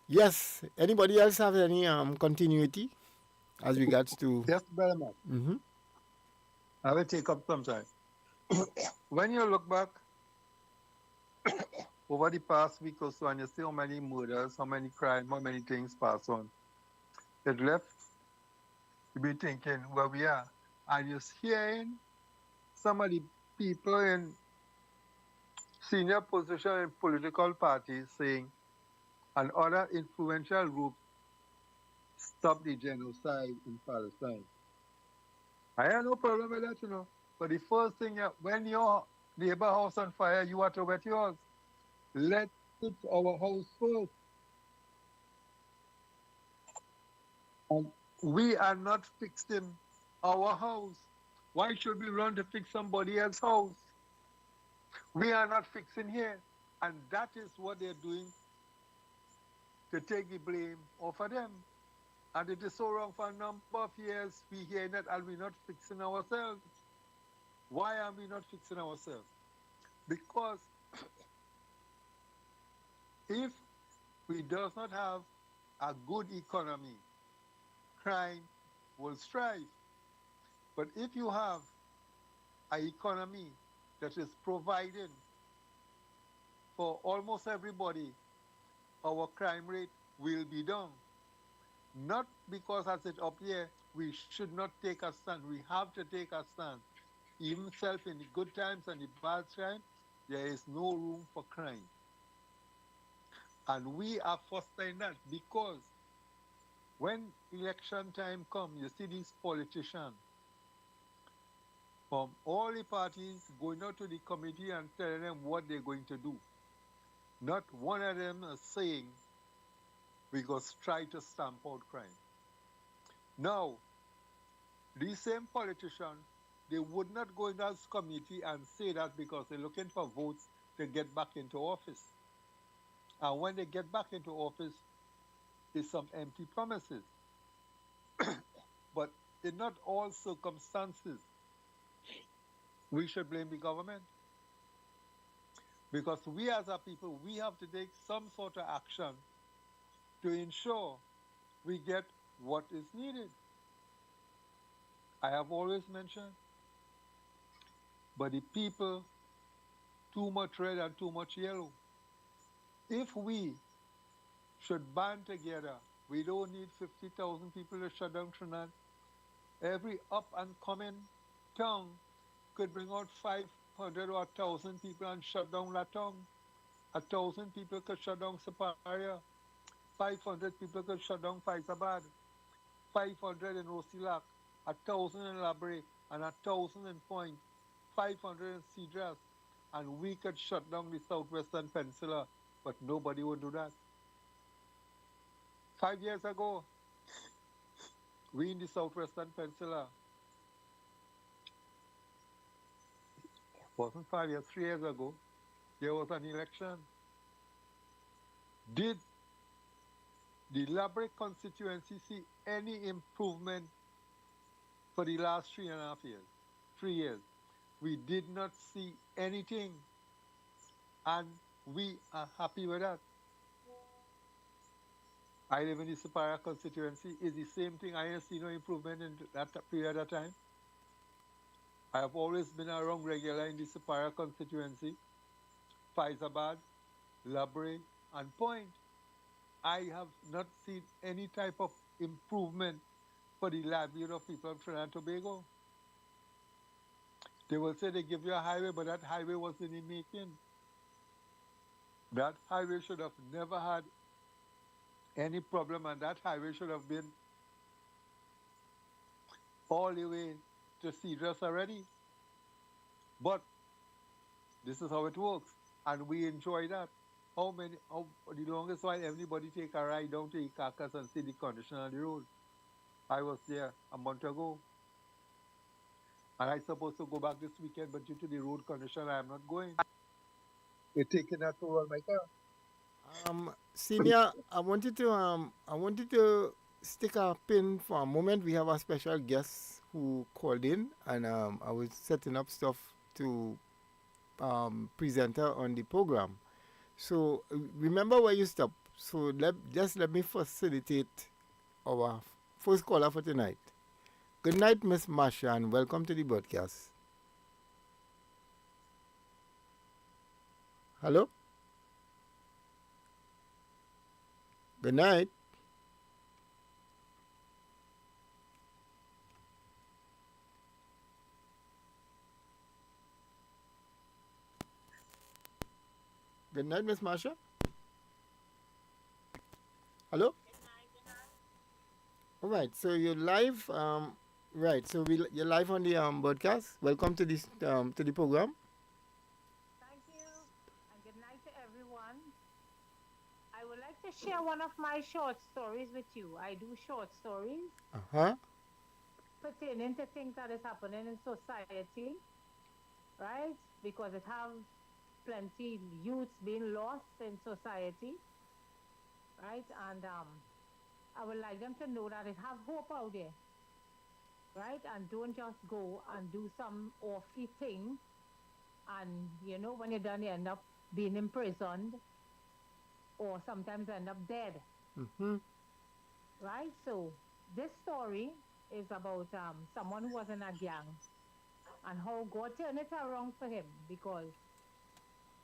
Yes, anybody else have any continuity as regards to... Yes, brother man. Mm-hmm. I will take up some time. When you look back over the past week or so and you see how many murders, how many crimes, how many things pass on, it left you be thinking where we are. And you're hearing some of the people in senior position in political parties saying, and other influential groups, stop the genocide in Palestine. I have no problem with that, you know. But the first thing, when your neighbor house on fire, you have to wet yours. Let's put our house first. And we are not fixing our house. Why should we run to fix somebody else's house? We are not fixing here. And that is what they're doing to take the blame off of them. And it is so wrong for a number of years. We hear that and we're not fixing ourselves. Why are we not fixing ourselves? Because if we does not have a good economy, crime will strive. But if you have an economy that is providing for almost everybody, our crime rate will be down. Not because I said up here, we should not take a stand. We have to take a stand. Even self in the good times and the bad times, there is no room for crime. And we are fostering that because when election time comes, you see these politicians from all the parties going out to the committee and telling them what they're going to do. Not one of them is saying, we go try to stamp out crime. Now, these same politicians, they would not go in that committee and say that because they're looking for votes to get back into office. And when they get back into office, there's some empty promises. But in not all circumstances, we should blame the government. Because we as a people, we have to take some sort of action to ensure we get what is needed. I have always mentioned, but the people, too much red and too much yellow. If we should band together, we don't need 50,000 people to shut down Trinidad. Every up and coming town could bring out 500 or 1,000 people and shut down that town. 1,000 people could shut down Saparia. 500 people could shut down Faizabad. 500 in Rosilak. 1,000 in Labre and 1,000 in Point. 500 in Cedras. And we could shut down the southwestern peninsula, but nobody would do that. 5 years ago, we in the southwestern peninsula, wasn't 5 years, 3 years ago, there was an election. Did the Labre constituency see any improvement for the last 3.5 years? 3 years. We did not see anything, and we are happy with that. I live in the Superior constituency. It's the same thing. I ain't seen no improvement in that period of time. I have always been around regular in the Superior constituency, Faizabad, Labre, and Point. I have not seen any type of improvement for the livelihood of people of Trinidad and Tobago. They will say they give you a highway, but that highway was in the making. That highway should have never had any problem, and that highway should have been all the way to Cedras already. But this is how it works, and we enjoy that. The longest while everybody take a ride down to Ikakas and see the condition on the road. I was there a month ago, and I supposed to go back this weekend, but due to the road condition, I am not going. They're taking that toll on my car. Senior, I wanted to stick a pin for a moment. We have a special guest who called in, and I was setting up stuff to present her on the program. So remember where you stopped. So let me facilitate our first caller for tonight. Good night, Miss Masha, and welcome to the broadcast. Hello? Good night. Good night, Miss Marsha. Hello? All right, so you're live. Right, so you're live on the broadcast. Welcome to this to the program. Thank you, and good night to everyone. I would like to share one of my short stories with you. I do short stories pertaining to things that is happening in society, right? Because it have plenty youths being lost in society, right? And I would like them to know that it have hope out there, right? And don't just go and do some awful thing, and when you're done, you end up being imprisoned, or sometimes end up dead. Right? So this story is about someone who was in a gang, and how God turned it around for him, because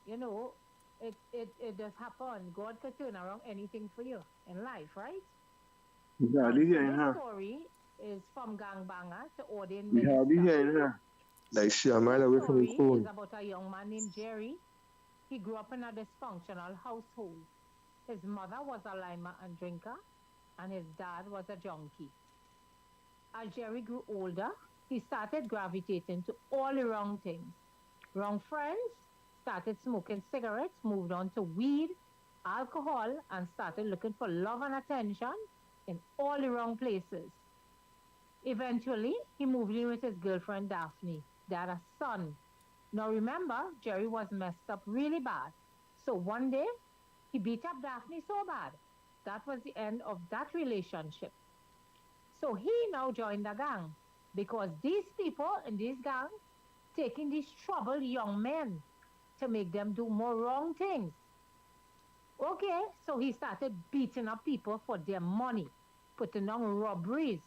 it does happen. God could turn around anything for you in life, right? Yeah, So this story is from gangbanger to ordained minister. Like she a mile away from the Story phone. is about a young man named Jerry. He grew up in a dysfunctional household. His mother was a limer and drinker, and his dad was a junkie. As Jerry grew older, he started gravitating to all the wrong things. Wrong friends, started smoking cigarettes, moved on to weed, alcohol, and started looking for love and attention in all the wrong places. Eventually, he moved in with his girlfriend Daphne. They had a son. Now remember, Jerry was messed up really bad. So one day, he beat up Daphne so bad. That was the end of that relationship. So he now joined the gang, because these people in this gang taking these troubled young men to make them do more wrong things. Okay, so he started beating up people for their money. putting on robberies,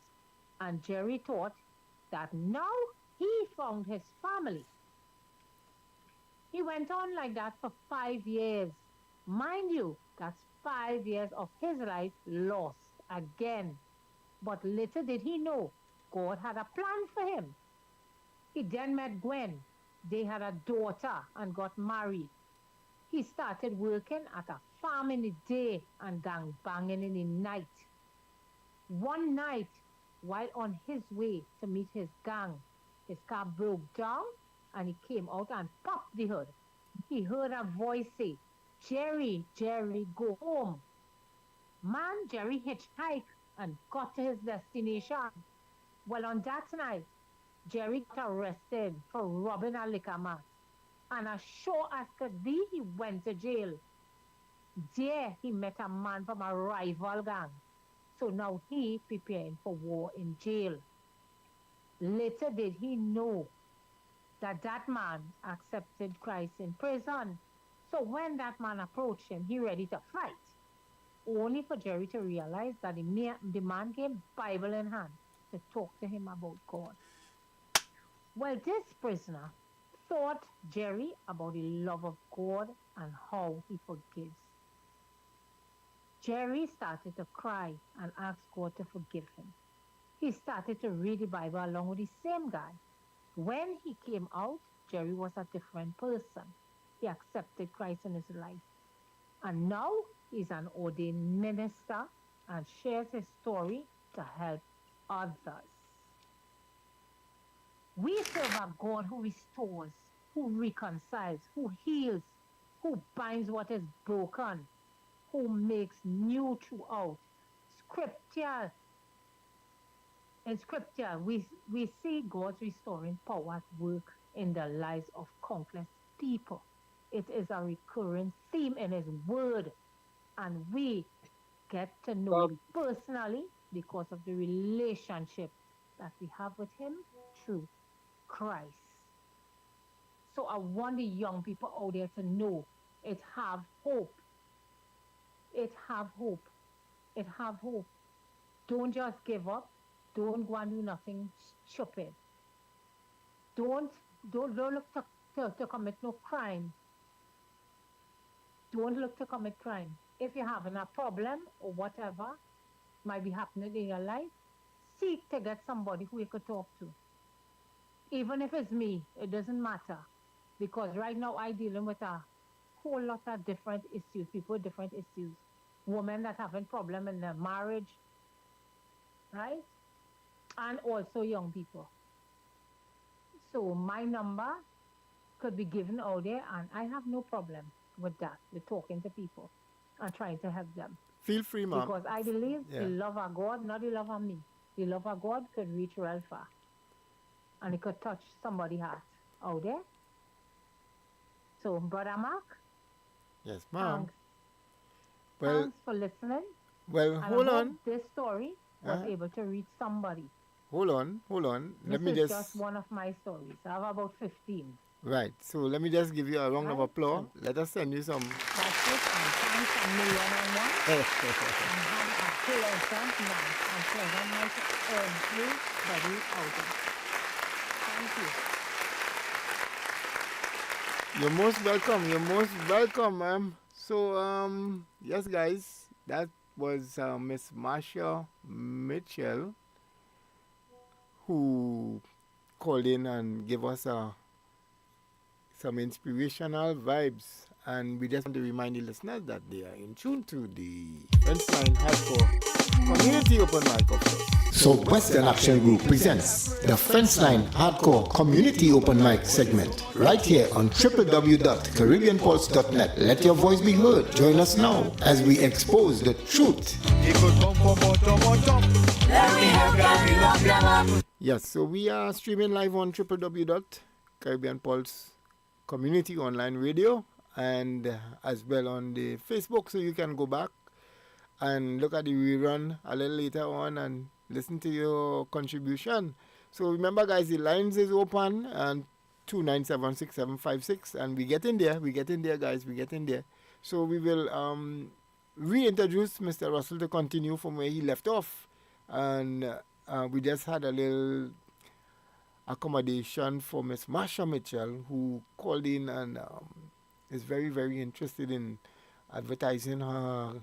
and Jerry thought that now he found his family. He went on like that for 5 years. Mind you, that's 5 years of his life lost again. But little did he know, God had a plan for him. He then met Gwen. They had a daughter and got married. He started working at a farm in the day and gang banging in the night. One night, while on his way to meet his gang, his car broke down and he came out and popped the hood. He heard a voice say, "Jerry, Jerry, go home." Man, Jerry hitchhiked and got to his destination. Well, on that night, Jerry got arrested for robbing a liquor mart. And as sure as could be, he went to jail. There, he met a man from a rival gang. So now he preparing for war in jail. Later did he know that that man accepted Christ in prison. So when that man approached him, he ready to fight. Only for Jerry to realize that the man came Bible in hand to talk to him about God. Well, this prisoner taught Jerry about the love of God and how he forgives. Jerry started to cry and ask God to forgive him. He started to read the Bible along with the same guy. When he came out, Jerry was a different person. He accepted Christ in his life. And now he's an ordained minister and shares his story to help others. We serve a God who restores, who reconciles, who heals, who binds what is broken, who makes new throughout. In Scripture, we see God's restoring power at work in the lives of countless people. It is a recurring theme in His Word, and we get to know it personally because of the relationship that we have with Him through Christ. So I want the young people out there to know it have hope. It have hope. It have hope. Don't just give up. Don't go and do nothing stupid. Don't look to commit no crime. Don't look to commit crime. If you're having a problem or whatever might be happening in your life, seek to get somebody who you could talk to. Even if it's me, it doesn't matter. Because right now I'm dealing with a whole lot of different issues, people with different issues. Women that having problem in their marriage, right? And also young people. So my number could be given out there, and I have no problem with that, with talking to people and trying to help them. Feel free, ma'am. Because I believe the love of God, not the love of me. The love of God could reach real far. And it could touch somebody's heart out there. So, Brother Mark. Yes, ma'am. Thanks. Well, Thanks for listening. Well, and hold I hope on. This story was able to reach somebody. Hold on. Let me This is just one of my stories. I have about 15. Right. So let me just give you a round of applause. Let us send you some. That's it. And thanks a million and one. And have a pleasant night. And pleasant night to everybody out there. Thank you. You're most welcome. You're most welcome, ma'am. So, yes, guys, that was Miss Marsha Mitchell, who called in and gave us some inspirational vibes. And we just want to remind the listeners that they are in tune to the Frontline Hardcore Community Open Mic of Southwestern Action Group presents the Fenceline Hardcore Community Open Mic segment right here on www.caribbeanpulse.net. Let your voice be heard. Join us now as we expose the truth. Yes, so we are streaming live on www.caribbeanpulse Community Online Radio and as well on the Facebook, so you can go back and look at the rerun a little later on and listen to your contribution. So remember, guys, the lines is open and 2976756, and we get in there, guys, we get in there. So we will reintroduce Mr. Russell to continue from where he left off. And we just had a little accommodation for Miss Marsha Mitchell, who called in and is very, very interested in advertising her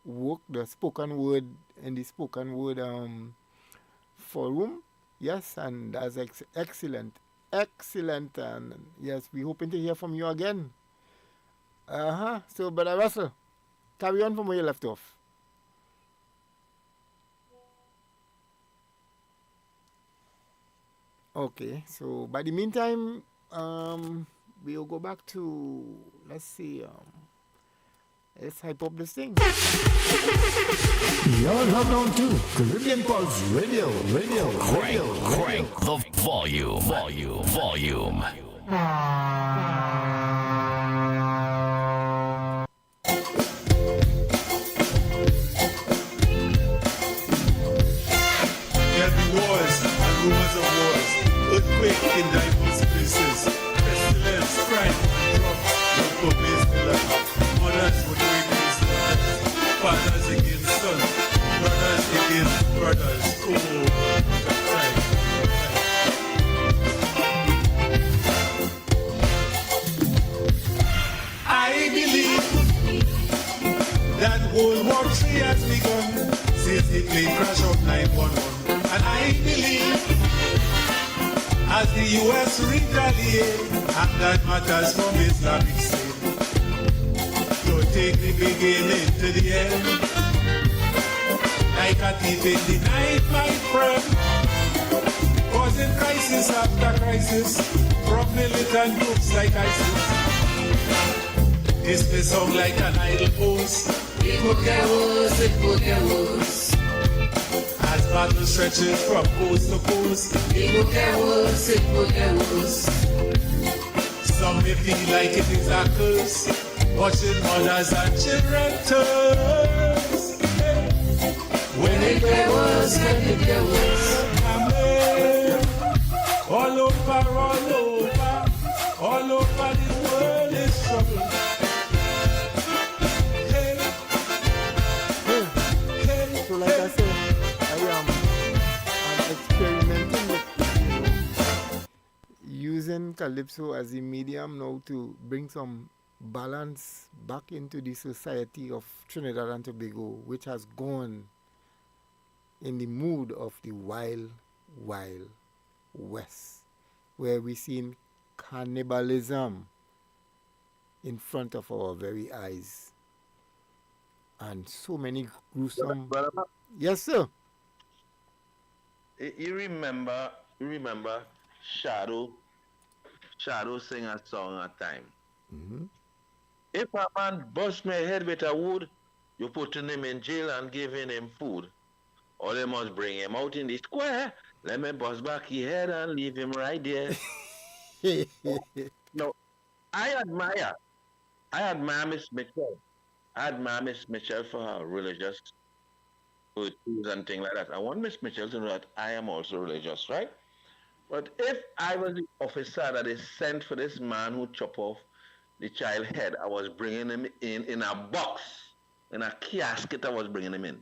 work, the spoken word, in the spoken word forum. Yes, and that's excellent. Excellent. And yes, we're hoping to hear from you again. So, Brother Russell, carry on from where you left off. Okay, so by the meantime, we'll go back to, let's see, let's hype up this thing. You're logged on to Caribbean Pulse Radio. Crank the volume. There'll be wars and rumors of wars, earthquake in diverse places, pestilence, crime, drugs, will pervade the land. Mothers would raise mothers, fathers against sons, brothers against brothers. Oh, what a time. I believe that World War III has begun since the plane crash of 9/11. And I believe as the US retaliate, and that matters from Islamic State, to take the beginning to the end, like a thief in the night, my friend, causing crisis after crisis from militant groups like ISIS. This may sound like an idle pose. It will get worse, it will get worse. As battle stretches from coast to coast, it will get worse, it will get worse. Some may feel like it is a curse, watching mothers and children turns. Hey. When it get worse, Amen. All over the world is trouble. So like I said, I'm experimenting with using Calypso as a medium now to bring some balance back into the society of Trinidad and Tobago, which has gone in the mood of the wild, wild west, where we've seen cannibalism in front of our very eyes. And so many gruesome... Yes, sir. You remember Shadow sing a song at time. Mm-hmm. If a man bust my head with a wood, you putting him in jail and giving him food. Or they must bring him out in the square, let me bust back his head and leave him right there. No, I admire Miss Mitchell. I admire Miss Mitchell for her religious virtues and things like that. I want Miss Mitchell to know that I am also religious, right? But if I was the officer that is sent for this man who chop off the child head, I was bringing him in a box, in a casket I was bringing him in.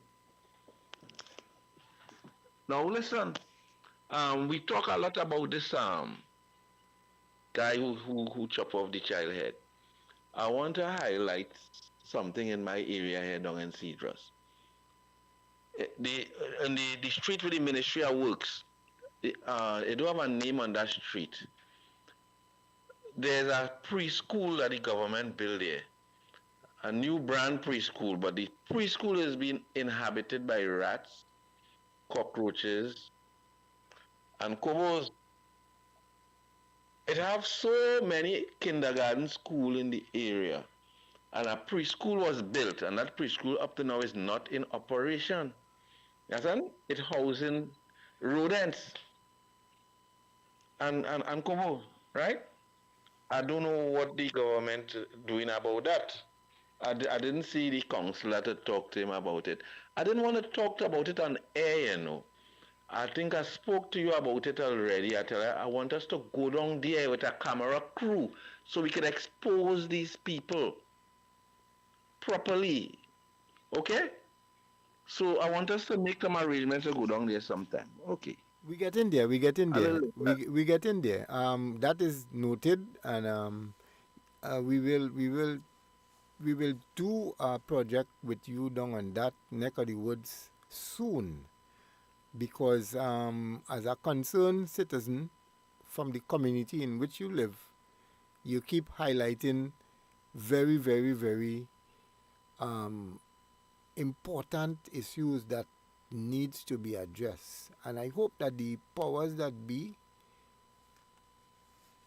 Now listen, we talk a lot about this guy who chop off the child head. I want to highlight something in my area here down in Cedros. The street where the Ministry of Works, they don't have a name on that street. There's a preschool that the government built there, a new brand preschool, but the preschool is being inhabited by rats, cockroaches, and cobos. It have so many kindergarten school in the area, and a preschool was built, and that preschool up to now is not in operation. You understand? It housing rodents and cobo, right? I don't know what the government doing about that. I didn't see the councillor to talk to him about it. I didn't want to talk about it on air, you know. I think I spoke to you about it already. I want us to go down there with a camera crew so we can expose these people properly. Okay? So I want us to make some arrangements to go down there sometime. Okay. We get in there. We get in I there. will. We get in there. That is noted, and we will do a project with you down on that neck of the woods soon, because as a concerned citizen from the community in which you live, you keep highlighting very, very, very important issues that needs to be addressed. And I hope that the powers that be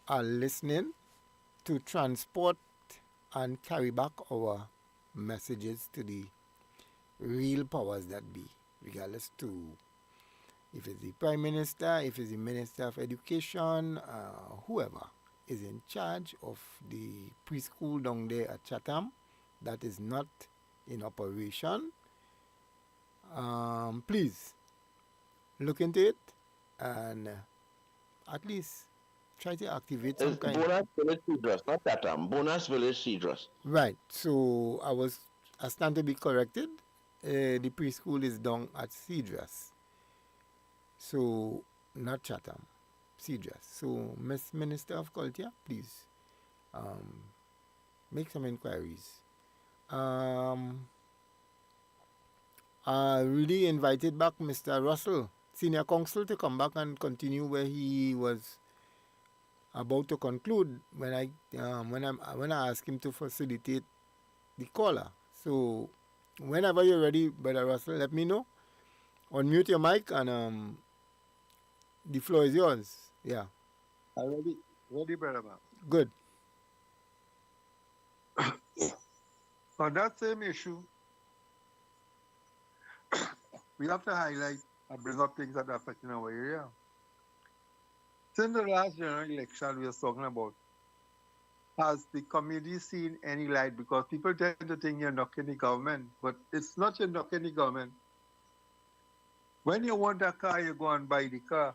are listening to transport and carry back our messages to the real powers that be, regardless to if it's the Prime Minister, if it's the Minister of Education, whoever is in charge of the preschool down there at Chatham that is not in operation. Please look into it and at least try to activate some It's kind. Bonus Village Cedars, not Chatham. Bonus Village Cedars. Right. So I stand to be corrected. The preschool is down at Cedras. So not Chatham, Cedras. So Miss Minister of Culture, please make some inquiries. I really invited back Mr. Russell, Senior Counsel, to come back and continue where he was about to conclude when I asked him to facilitate the caller. So whenever you're ready, Brother Russell, let me know. Unmute your mic and the floor is yours. Yeah. Ready, brother man. Good. On that same issue, we have to highlight and bring up things that are affecting our area. Since the last general election we were talking about, has the community seen any light? Because people tend to think you're knocking the government, but it's not you're knocking the government. When you want a car, you go and buy the car.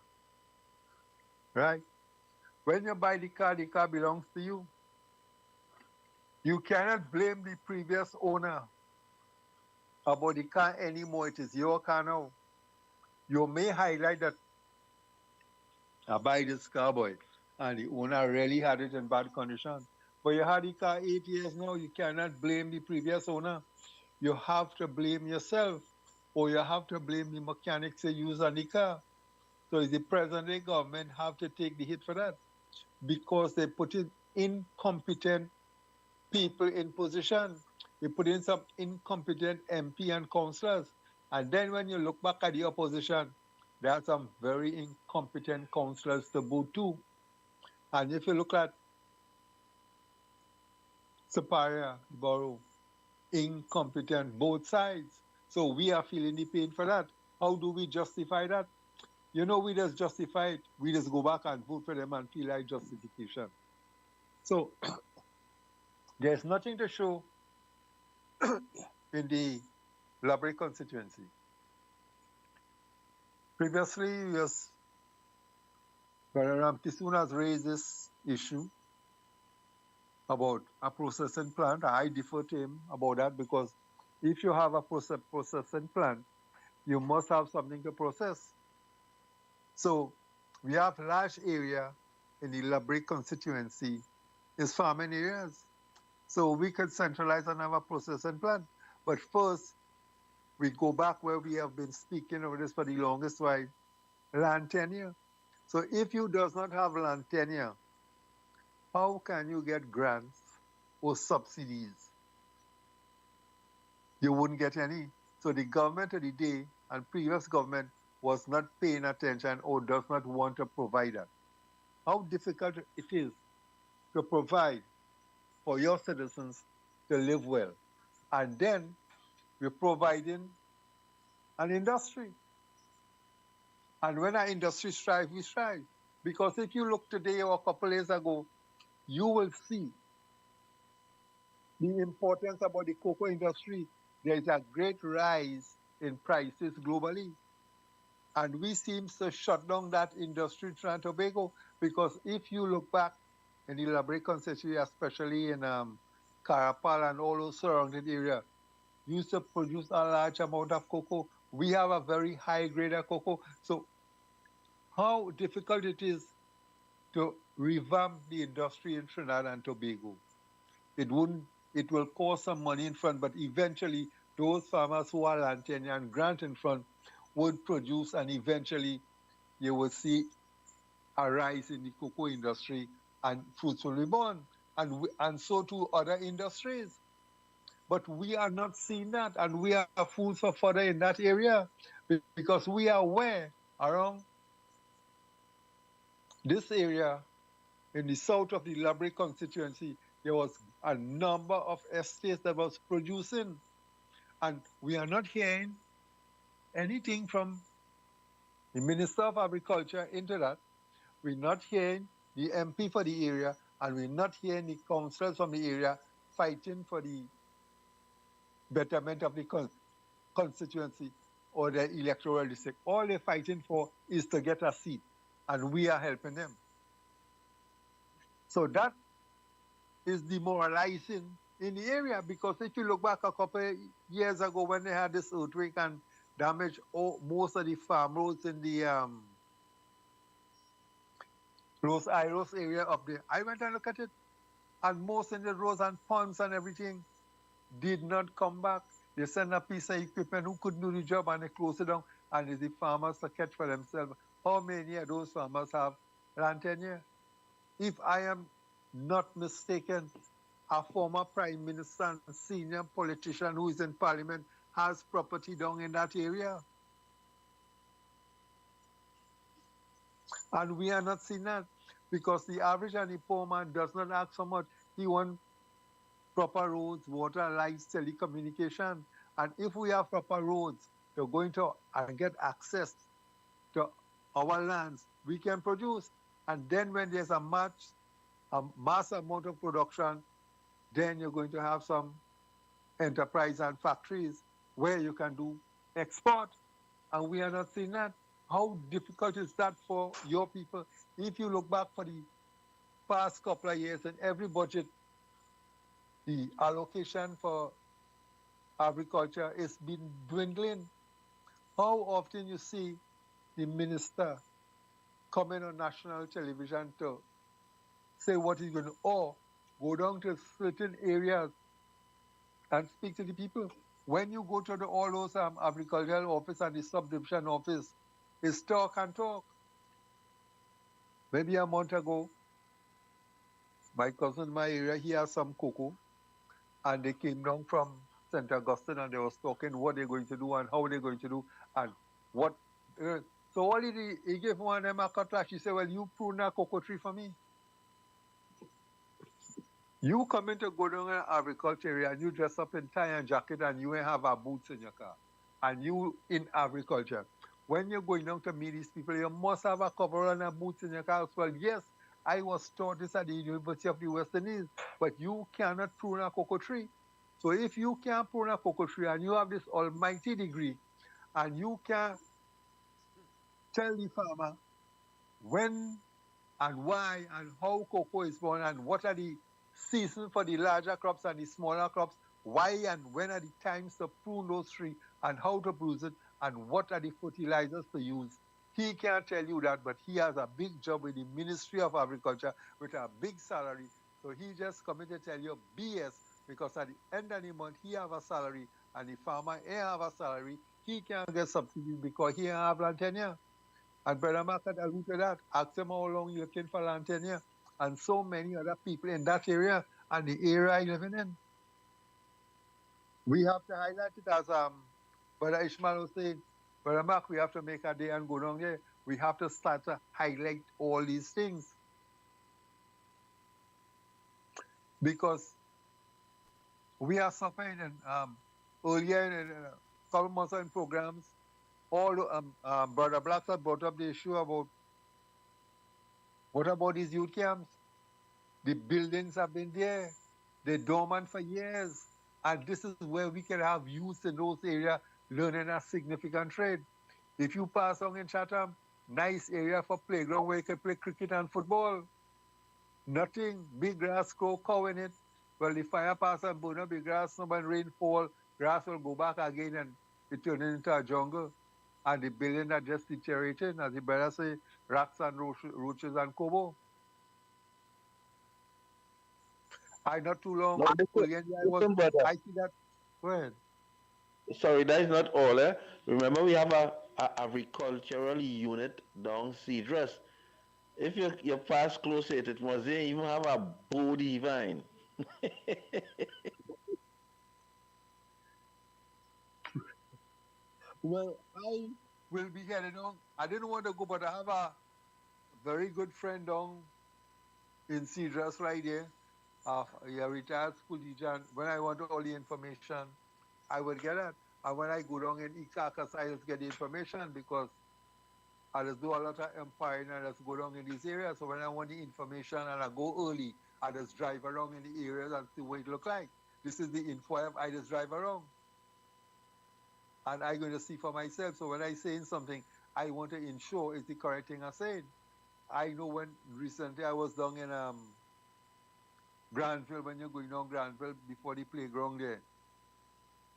Right? When you buy the car belongs to you. You cannot blame the previous owner about the car anymore. It is your car now. You may highlight that I buy this car, boy, and the owner really had it in bad condition. But you had the car 8 years now. You cannot blame the previous owner. You have to blame yourself, or you have to blame the mechanics you use on the car. So the present day government have to take the hit for that, because they put in incompetent people in position. They put in some incompetent MP and councillors. And then when you look back at the opposition, there are some very incompetent councillors to boot too. And if you look at Superior Borough, incompetent both sides. So we are feeling the pain for that. How do we justify that? You know, we just justify it. We just go back and vote for them and feel like justification. So there's nothing to show in the Labray constituency. Previously, yes, Brother Tisoon has raised this issue about a processing plant. I defer to him about that, because if you have a processing plant, you must have something to process. So we have large area in the Labray constituency is farming areas. So we could centralize and have a processing plant. But first, we go back where we have been speaking over this for the longest while, land tenure. So if you does not have land tenure, how can you get grants or subsidies? You wouldn't get any. So the government of the day and previous government was not paying attention or does not want to provide that. How difficult it is to provide for your citizens to live well. And then we're providing an industry. And when our industry strives, we strive. Because if you look today or a couple days ago, you will see the importance about the cocoa industry. There is a great rise in prices globally. And we seem to shut down that industry in Trinidad and Tobago, because if you look back in the Labray constituency, especially in Carapal and all those surrounding areas, used to produce a large amount of cocoa. We have a very high grade of cocoa. So how difficult it is to revamp the industry in Trinidad and Tobago. It will cost some money in front, but eventually those farmers who are land tenure and grant in front would produce, and eventually you will see a rise in the cocoa industry and fruits will be born, and so too other industries. But we are not seeing that, and we are fools for further in that area because we are aware around this area in the south of the Labrie constituency, there was a number of estates that was producing, and we are not hearing anything from the Minister of Agriculture into that. We're not hearing the MP for the area, and we're not hearing the councillors from the area fighting for the betterment of the constituency or the electoral district. All they're fighting for is to get a seat, and we are helping them. So that is demoralizing in the area, because if you look back a couple of years ago when they had this earthquake and damaged most of the farm roads in the Los Iros area up there, I went and looked at it, and most of the roads and ponds and everything did not come back. They sent a piece of equipment who couldn't do the job, and they closed it down, and it's the farmers to catch for themselves. How many of those farmers have land tenure? If I am not mistaken, a former prime minister and senior politician who is in parliament has property down in that area. And we are not seeing that, because the average and the poor man does not ask so much. He wants proper roads, water, lights, telecommunication. And if we have proper roads, they're going to get access to our lands, we can produce. And then when there's a mass amount of production, then you're going to have some enterprise and factories where you can do export. And we are not seeing that. How difficult is that for your people? If you look back for the past couple of years, in every budget, the allocation for agriculture is been dwindling. How often you see the minister coming on national television to say what he's going to, or go down to certain areas and speak to the people? When you go to all those agricultural office and the subdivision office, it's talk and talk. Maybe a month ago, my cousin in my area, he has some cocoa, and they came down from St. Augustine, and they was talking what they're going to do and how they're going to do and what. So all he gave one of them a cutlass. He said, well, you prune a cocoa tree for me. You come in to go down in an agriculture area and you dress up in tie and jacket and you ain't have a boots in your car. And you in agriculture. When you're going down to meet these people, you must have a cover and a boots in your car as well. Yes, I was taught this at the University of the West Indies, but you cannot prune a cocoa tree. So if you can't prune a cocoa tree and you have this almighty degree and you can tell the farmer when and why and how cocoa is born and what are the season for the larger crops and the smaller crops, why and when are the times to prune those trees and how to bruise it and what are the fertilizers to use. He can't tell you that, but he has a big job with the Ministry of Agriculture with a big salary. So he just coming to tell you BS, because at the end of the month, he have a salary and the farmer ain't have a salary. He can't get subsidy because he ain't have land tenure. And Brother Mark had alluded to that. Ask him how long you're looking for land tenure. And so many other people in that area and the area I living in. We have to highlight it, as Brother Ishmael was saying. Brother Mark, we have to make a day and go down there. We have to start to highlight all these things. Because we are suffering, and earlier in a couple months in programs, all Brother Blacks had brought up the issue about what about these youth camps? The buildings have been there. They're dormant for years. And this is where we can have youth in those areas learning a significant trade. If you pass on in Chatham, nice area for playground where you can play cricket and football. Nothing, big grass grow cow in it. Well, the fire pass and burn up the grass, no when rain fall, grass will go back again and it turn into a jungle. And the building are just deteriorating, as the brother say, rats and roaches and kobo. I not too long, No, listen, brother. I see that, go ahead. Sorry, that is not all. Remember, we have a agricultural unit down Cedrus. If you pass close to it, it must even have a body vine. Well, I will be heading on. I didn't want to go, but I have a very good friend down in Cedrus right there. He a retired school teacher. And when I want all the information, I would get it. And when I go down in Ikakas, I just get the information because I just do a lot of umpiring and I just go down in these areas. So when I want the information and I go early, I just drive around in the areas and see what it look like. This is the info I just drive around. And I'm going to see for myself. So when I saying something, I want to ensure it's the correct thing I said. I know when recently I was down in Granville, when you're going down Granville before the playground there,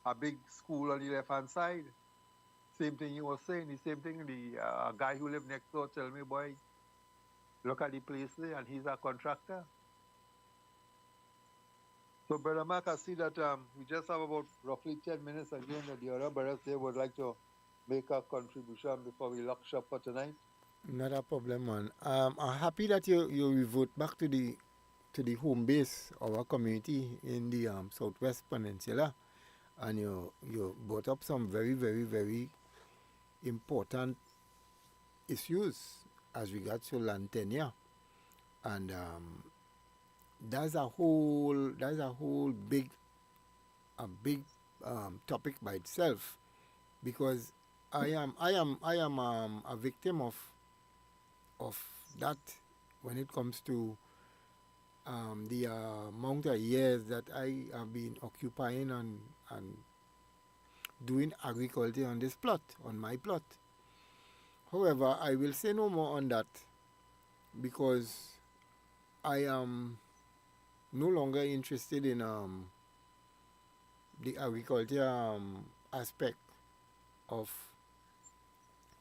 a big school on the left-hand side. Same thing you were saying, the same thing. The guy who lived next door tell me, boy, look at the place there, and he's a contractor. So, Brother Mark, I see that we just have about roughly 10 minutes again that the other brothers there would like to make a contribution before we lock shop for tonight. Not a problem, man. I'm happy that you revert back to the home base of our community in the Southwest Peninsula, and you brought up some very, very, very important issues as regards to land tenure, and that's a whole big topic by itself, because I am a victim of that when it comes to the amount of years that I have been occupying and doing agriculture on this plot, on my plot. However, I will say no more on that because I am no longer interested in the agriculture aspect of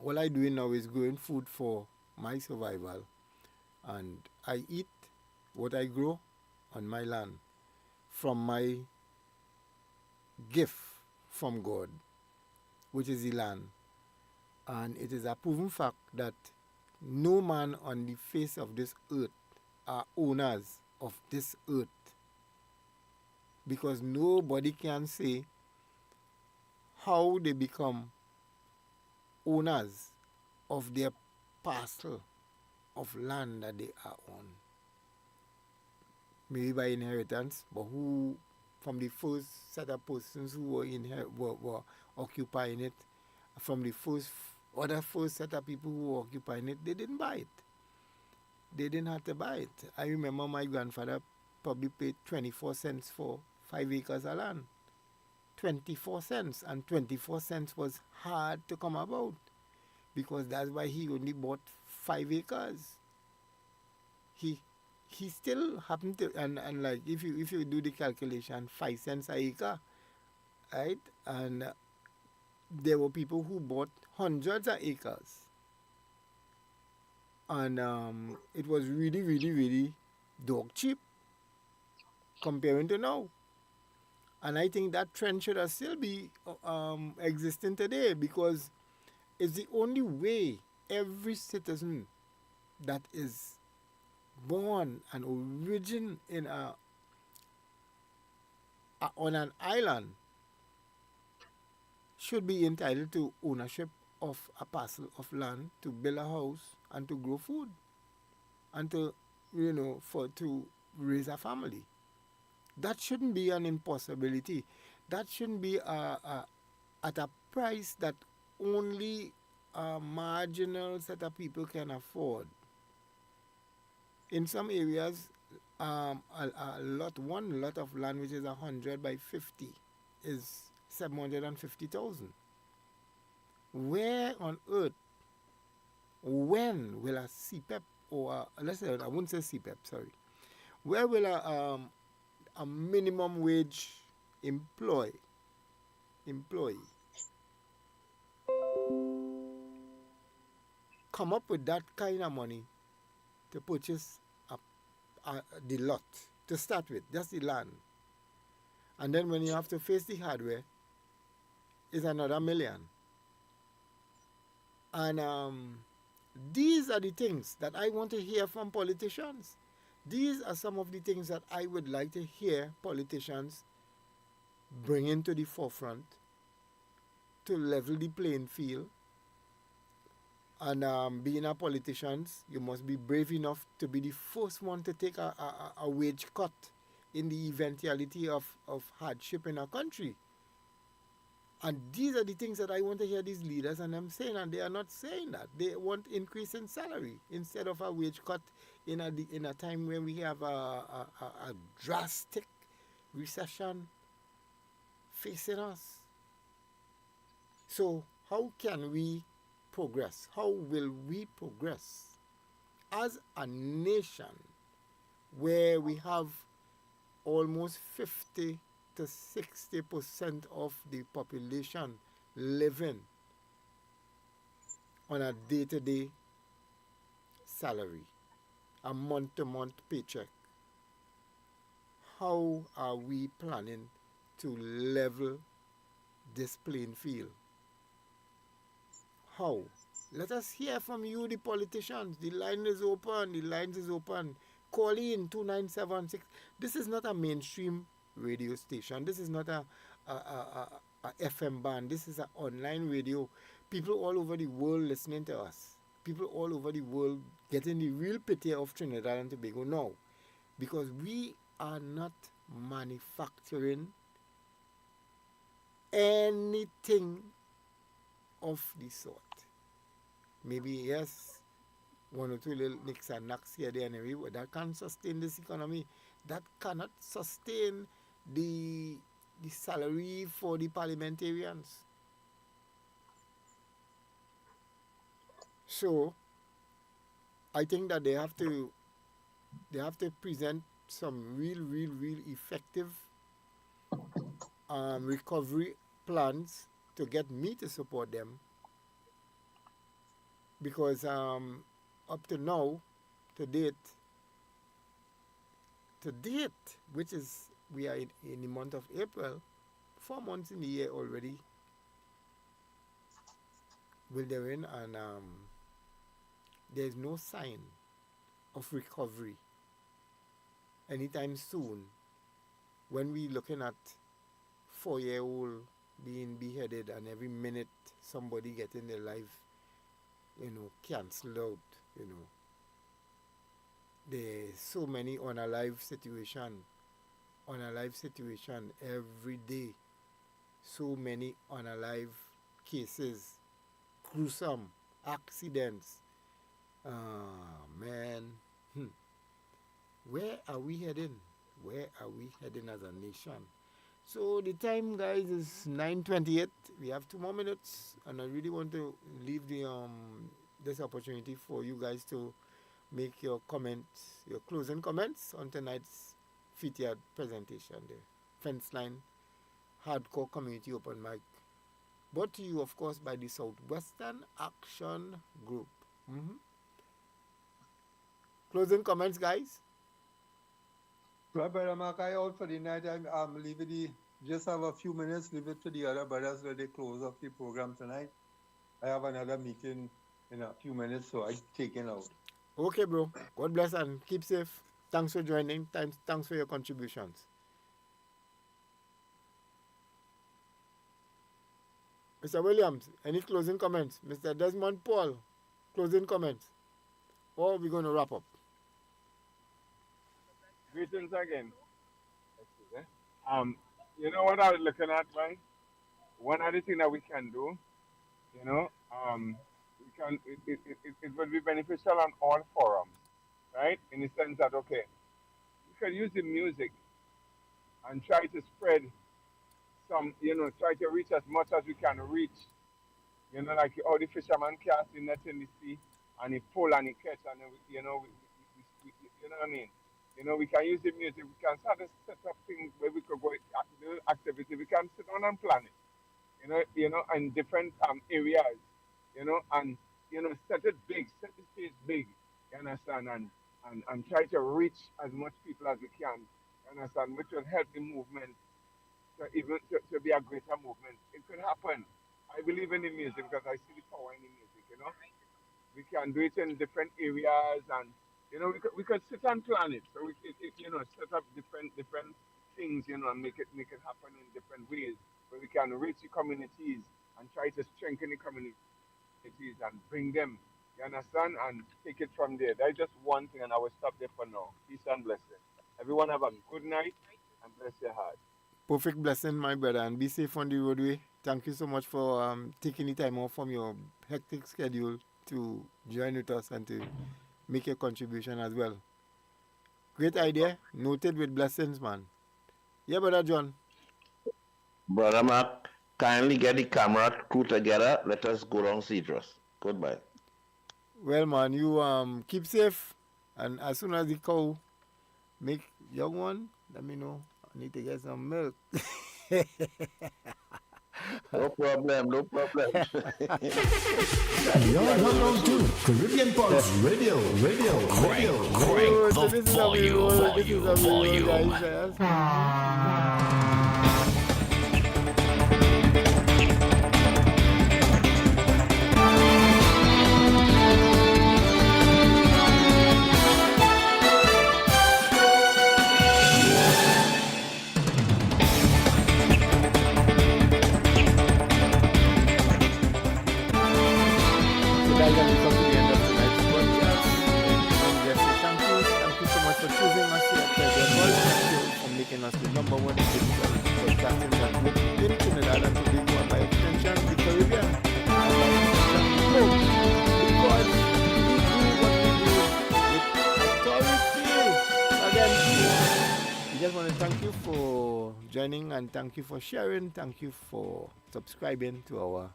all I doing now is growing food for my survival, and I eat what I grow on my land from my gift from God, which is the land. And it is a proven fact that no man on the face of this earth are owners of this earth, because nobody can say how they become owners of their parcel of land that they are on. Maybe by inheritance, but who, from the first set of persons who were occupying it, from the first set of people who were occupying it, they didn't buy it. They didn't have to buy it. I remember my grandfather probably paid 24 cents for 5 acres of land. 24 cents. And 24 cents was hard to come about, because that's why he only bought 5 acres. He still happened to, and like if you do the calculation, 5 cents an acre, right? And there were people who bought hundreds of acres. And it was really, really, really dog cheap comparing to now. And I think that trend should still be existing today, because it's the only way every citizen that is born and origin in on an island should be entitled to ownership of a parcel of land to build a house and to grow food and to, to raise a family. That shouldn't be an impossibility. That shouldn't be at a price that only a marginal set of people can afford. In some areas, a lot of land, which is 100 by 50, is 750,000. Where on earth, when will a CPEP or let's say, I wouldn't say CPEP, sorry. Where will a minimum wage employee employee come up with that kind of money to purchase the lot to start with, just the land. And then when you have to face the hardware, it's another million. And these are the things that I want to hear from politicians. These are some of the things that I would like to hear politicians bring into the forefront to level the playing field. And being a politician, you must be brave enough to be the first one to take a wage cut in the eventuality of hardship in our country. And these are the things that I want to hear these leaders and them saying, and they are not saying that. They want increase in salary instead of a wage cut in a time when we have a drastic recession facing us. So how can we progress? How will we progress as a nation where we have almost 50 to 60% of the population living on a day-to-day salary, a month-to-month paycheck? How are we planning to level this playing field? How? Let us hear from you, the politicians. The line is open. The lines is open. Call in 2976. This is not a mainstream radio station. This is not a FM band. This is an online radio. People all over the world listening to us. People all over the world getting the real picture of Trinidad and Tobago now. Because we are not manufacturing anything of the sort. Maybe, yes, one or two little nicks and knacks here, there, and everywhere. That can't sustain this economy. That cannot sustain the salary for the parliamentarians. So, I think that they have to present some real effective recovery plans to get me to support them. Because up to now, to date, which is, we are in the month of April, 4 months in the year already, will they're in, and there's no sign of recovery anytime soon when we looking at 4-year-old being beheaded and every minute somebody getting their life, cancelled out, There's so many unalive situation every day. So many unalive cases, gruesome accidents. Man. Where are we heading? Where are we heading as a nation? So the time, guys, is 9:28. We have 2 more minutes, and I really want to leave this opportunity for you guys to make your comments, your closing comments on tonight's featured presentation there. Fence Line Hardcore Community Open Mic. Brought to you, of course, by the Southwestern Action Group. Closing comments, guys? Well, Brother Mark, I out for the night. I'm leaving just have a few minutes, leave it to the other brothers where they close off the program tonight. I have another meeting in a few minutes, so I'm taking out. Okay, bro. God bless and keep safe. Thanks for joining. Thanks for your contributions. Mr. Williams, any closing comments? Mr. Desmond Paul, closing comments? Or we're going to wrap up? Greetings again. You know what I was looking at, man? One other thing that we can do, we can it will be beneficial on all forums, right? In the sense that, okay, you can use the music and try to spread some, try to reach as much as we can reach. Like how the fisherman cast the net in the sea and he pull and he catch and we, you know what I mean? We can use the music. We can start to set up things where we could go do activity. We can sit down and plan it. in different areas, and set it big, set the stage big, you understand, and try to reach as much people as we can, you understand, which will help the movement to be a greater movement. It could happen. I believe in the music because I see the power in the music. We can do it in different areas, and we could sit and plan it. So we set up different things, and make it happen in different ways, where we can reach the communities and try to strengthen the communities and bring them. You understand? And take it from there. That's just one thing, and I will stop there for now. Peace and blessing. Everyone have a good night and bless your heart. Perfect blessing, my brother, and be safe on the roadway. Thank you so much for taking the time off from your hectic schedule to join with us and to make your contribution as well. Great idea. Noted with blessings, man. Yeah, Brother John. Brother Mark, kindly get the camera crew together. Let us go down Cedrus. Goodbye. Well, man, you keep safe, and as soon as the cow make young one, let me know. I need to get some milk. No problem. You're not to Caribbean Pulse Radio. Crank the volume. Us the number one digital broadcasting network in Trinidad and Tobago, and by extension the Caribbean, and by extension the globe, because we do what we do with authority. Again, we just want to thank you for joining, and thank you for sharing, thank you for subscribing to our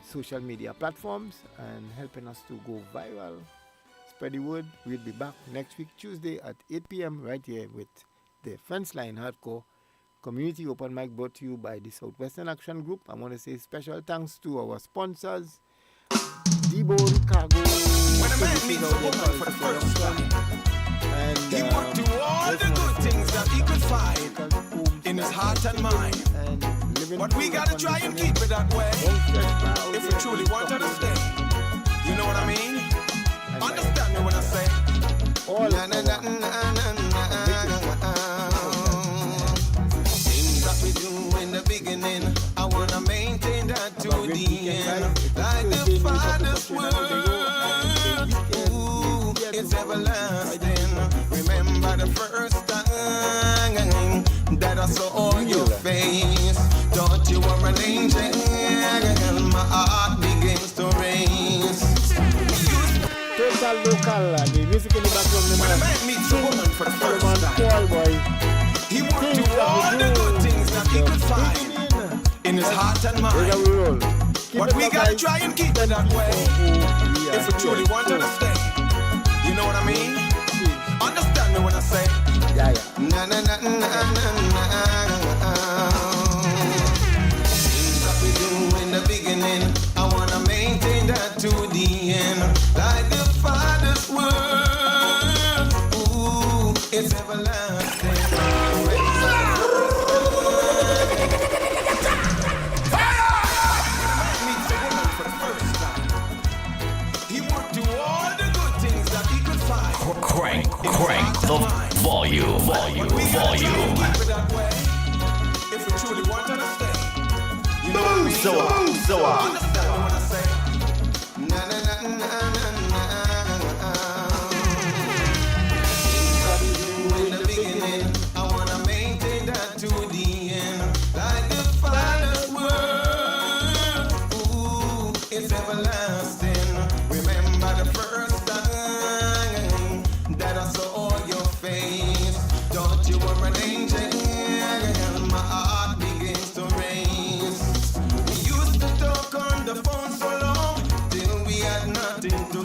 social media platforms and helping us to go viral. Spread the word. We'll be back next week, Tuesday at 8 p.m. right here with the Fence Line Hardcore Community Open Mic, brought to you by the Southwestern Action Group. I want to say special thanks to our sponsors, D-Bone Cargo. When a man meets a woman for the first time, and he would do all the good things that he could find in his heart and mind. But we gotta try and keep it that way if we truly want her to stay. You know what I mean? Understand me when I say things that we do in the beginning, I wanna maintain that to the end. Like the Father's word, ooh, it's everlasting. Remember the first time that I saw your face, thought you were an angel, my heart begins to race. Total local, the music in the background. When a man meets a woman for the first time, boy, he would do all the good things that he could find in his heart and mind. But we gotta try and keep it that way if we truly want her to stay. You know what I mean? Understand me when I say, yeah. Na na na na na na. Things that we do in the beginning, I wanna maintain that to the end. Like the Father's word, ooh, it's everlasting. Meets a woman for the first time, he would do all the good things that he could find. Crank the volume. Keep it that way if we truly want her to stay. You know what I mean? So understand me when I say, na na na na na na. Things that we do in the beginning, I wanna maintain that to the end. Like the Father's word, ooh, it's everlasting. Remember the first time that I saw your face, thought you were an angel, my heart begins to race. We used to talk on the phone so long till we had nothing to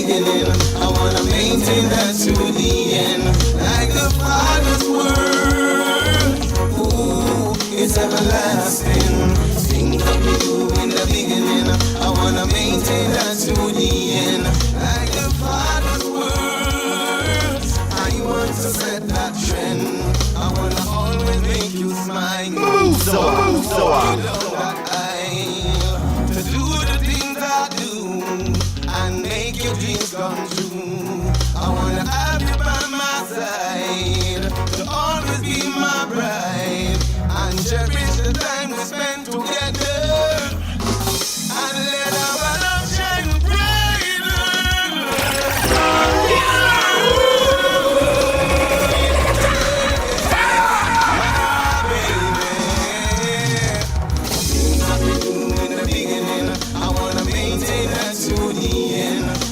beginning. I wanna maintain that to the end. Like the Father's word, ooh, it's everlasting. Things that we do in the beginning, I wanna maintain that to the end. Like the Father's word, I want to set that trend. I wanna always make you smile. Move so on. To do the things I do and make your dreams come true. I wanna have you by my side, to always be my bride, and cherish the time we spend together, and let our love shine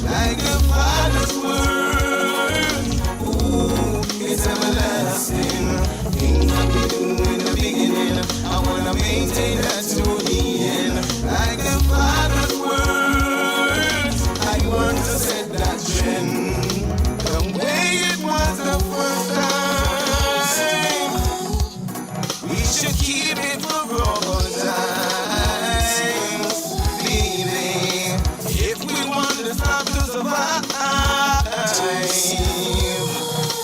like the Father's word. Ooh, it's everlasting. Things that we do in the beginning, I wanna maintain that to the end. Like the Father's word, I want to set that trend. The way it was the first time, we should keep it for all times, baby. If we want to stop to survive,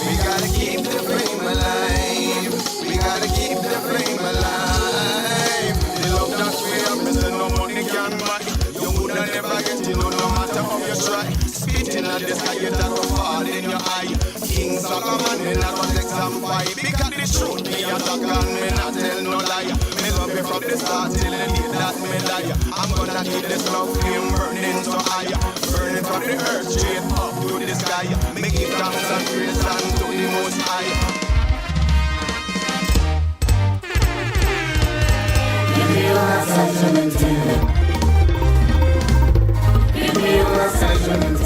we gotta keep the flame alive. We gotta keep the flame alive. The love that we have, Mr. No money can buy. You would never get it, no matter how you try. Spitting at the sky, you that will fall in your eye. Kings are commanding, I will take some fight. Because the truth, me a talk and me not tell no lie. Me love you from the start till the day that me die. I'm gonna keep this love flame burning so high. Burning from the earth straight up to the sky. Make it thanks and praise unto the most high. Give me your sentiment. Give me your sentiment.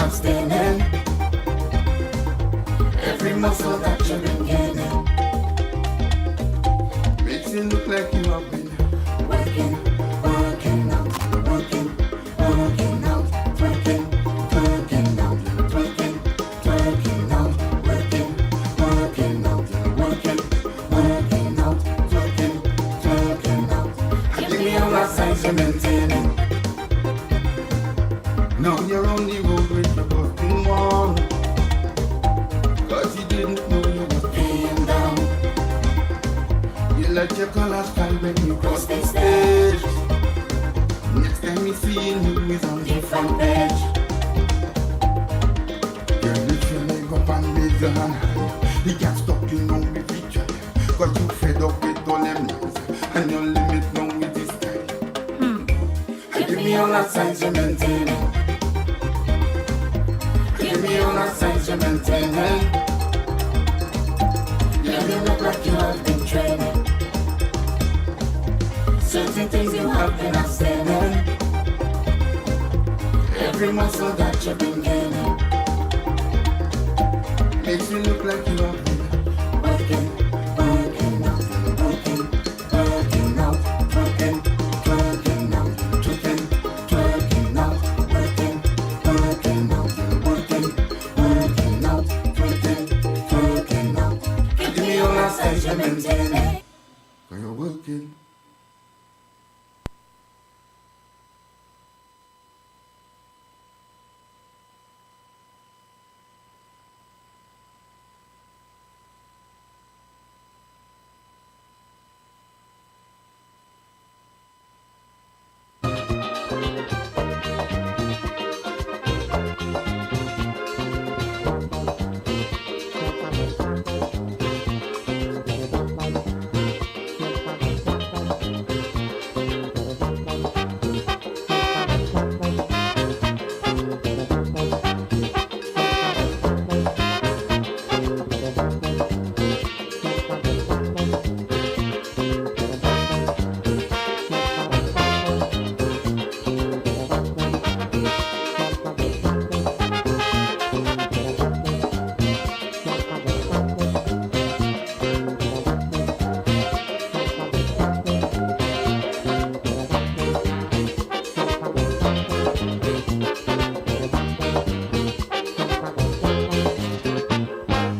abstaining. Every muscle that you've been gaining makes you look like you have been working out, working out, working out, working out, working out, out. Give me all that size you're maintaining. Now you're on the road with your broken wall, 'cause you didn't know you were paying down. You let your colors fly when you cross the stage. Next time you see you is on the front page. You lift your leg up and raise your hand high. He can't stop you now with each other, 'cause you fed up with all them lies, and your limit now with this guy. Give me all that size you're maintaining. Give me all that size you're maintaining. Yeah, you look like you have been training. Certain things you have been abstaining. Every muscle that you've been gaining makes you look like you have been working out, working out, working out, twerking out, working out, working out. Give me all that size you're maintaining. 'Cause you're working.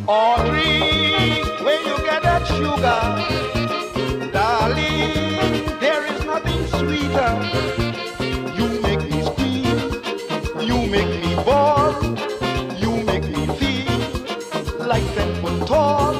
Audrey, where you get that sugar? Darling, there is nothing sweeter. You make me scream, you make me bawl, you make me feel like 10 foot tall.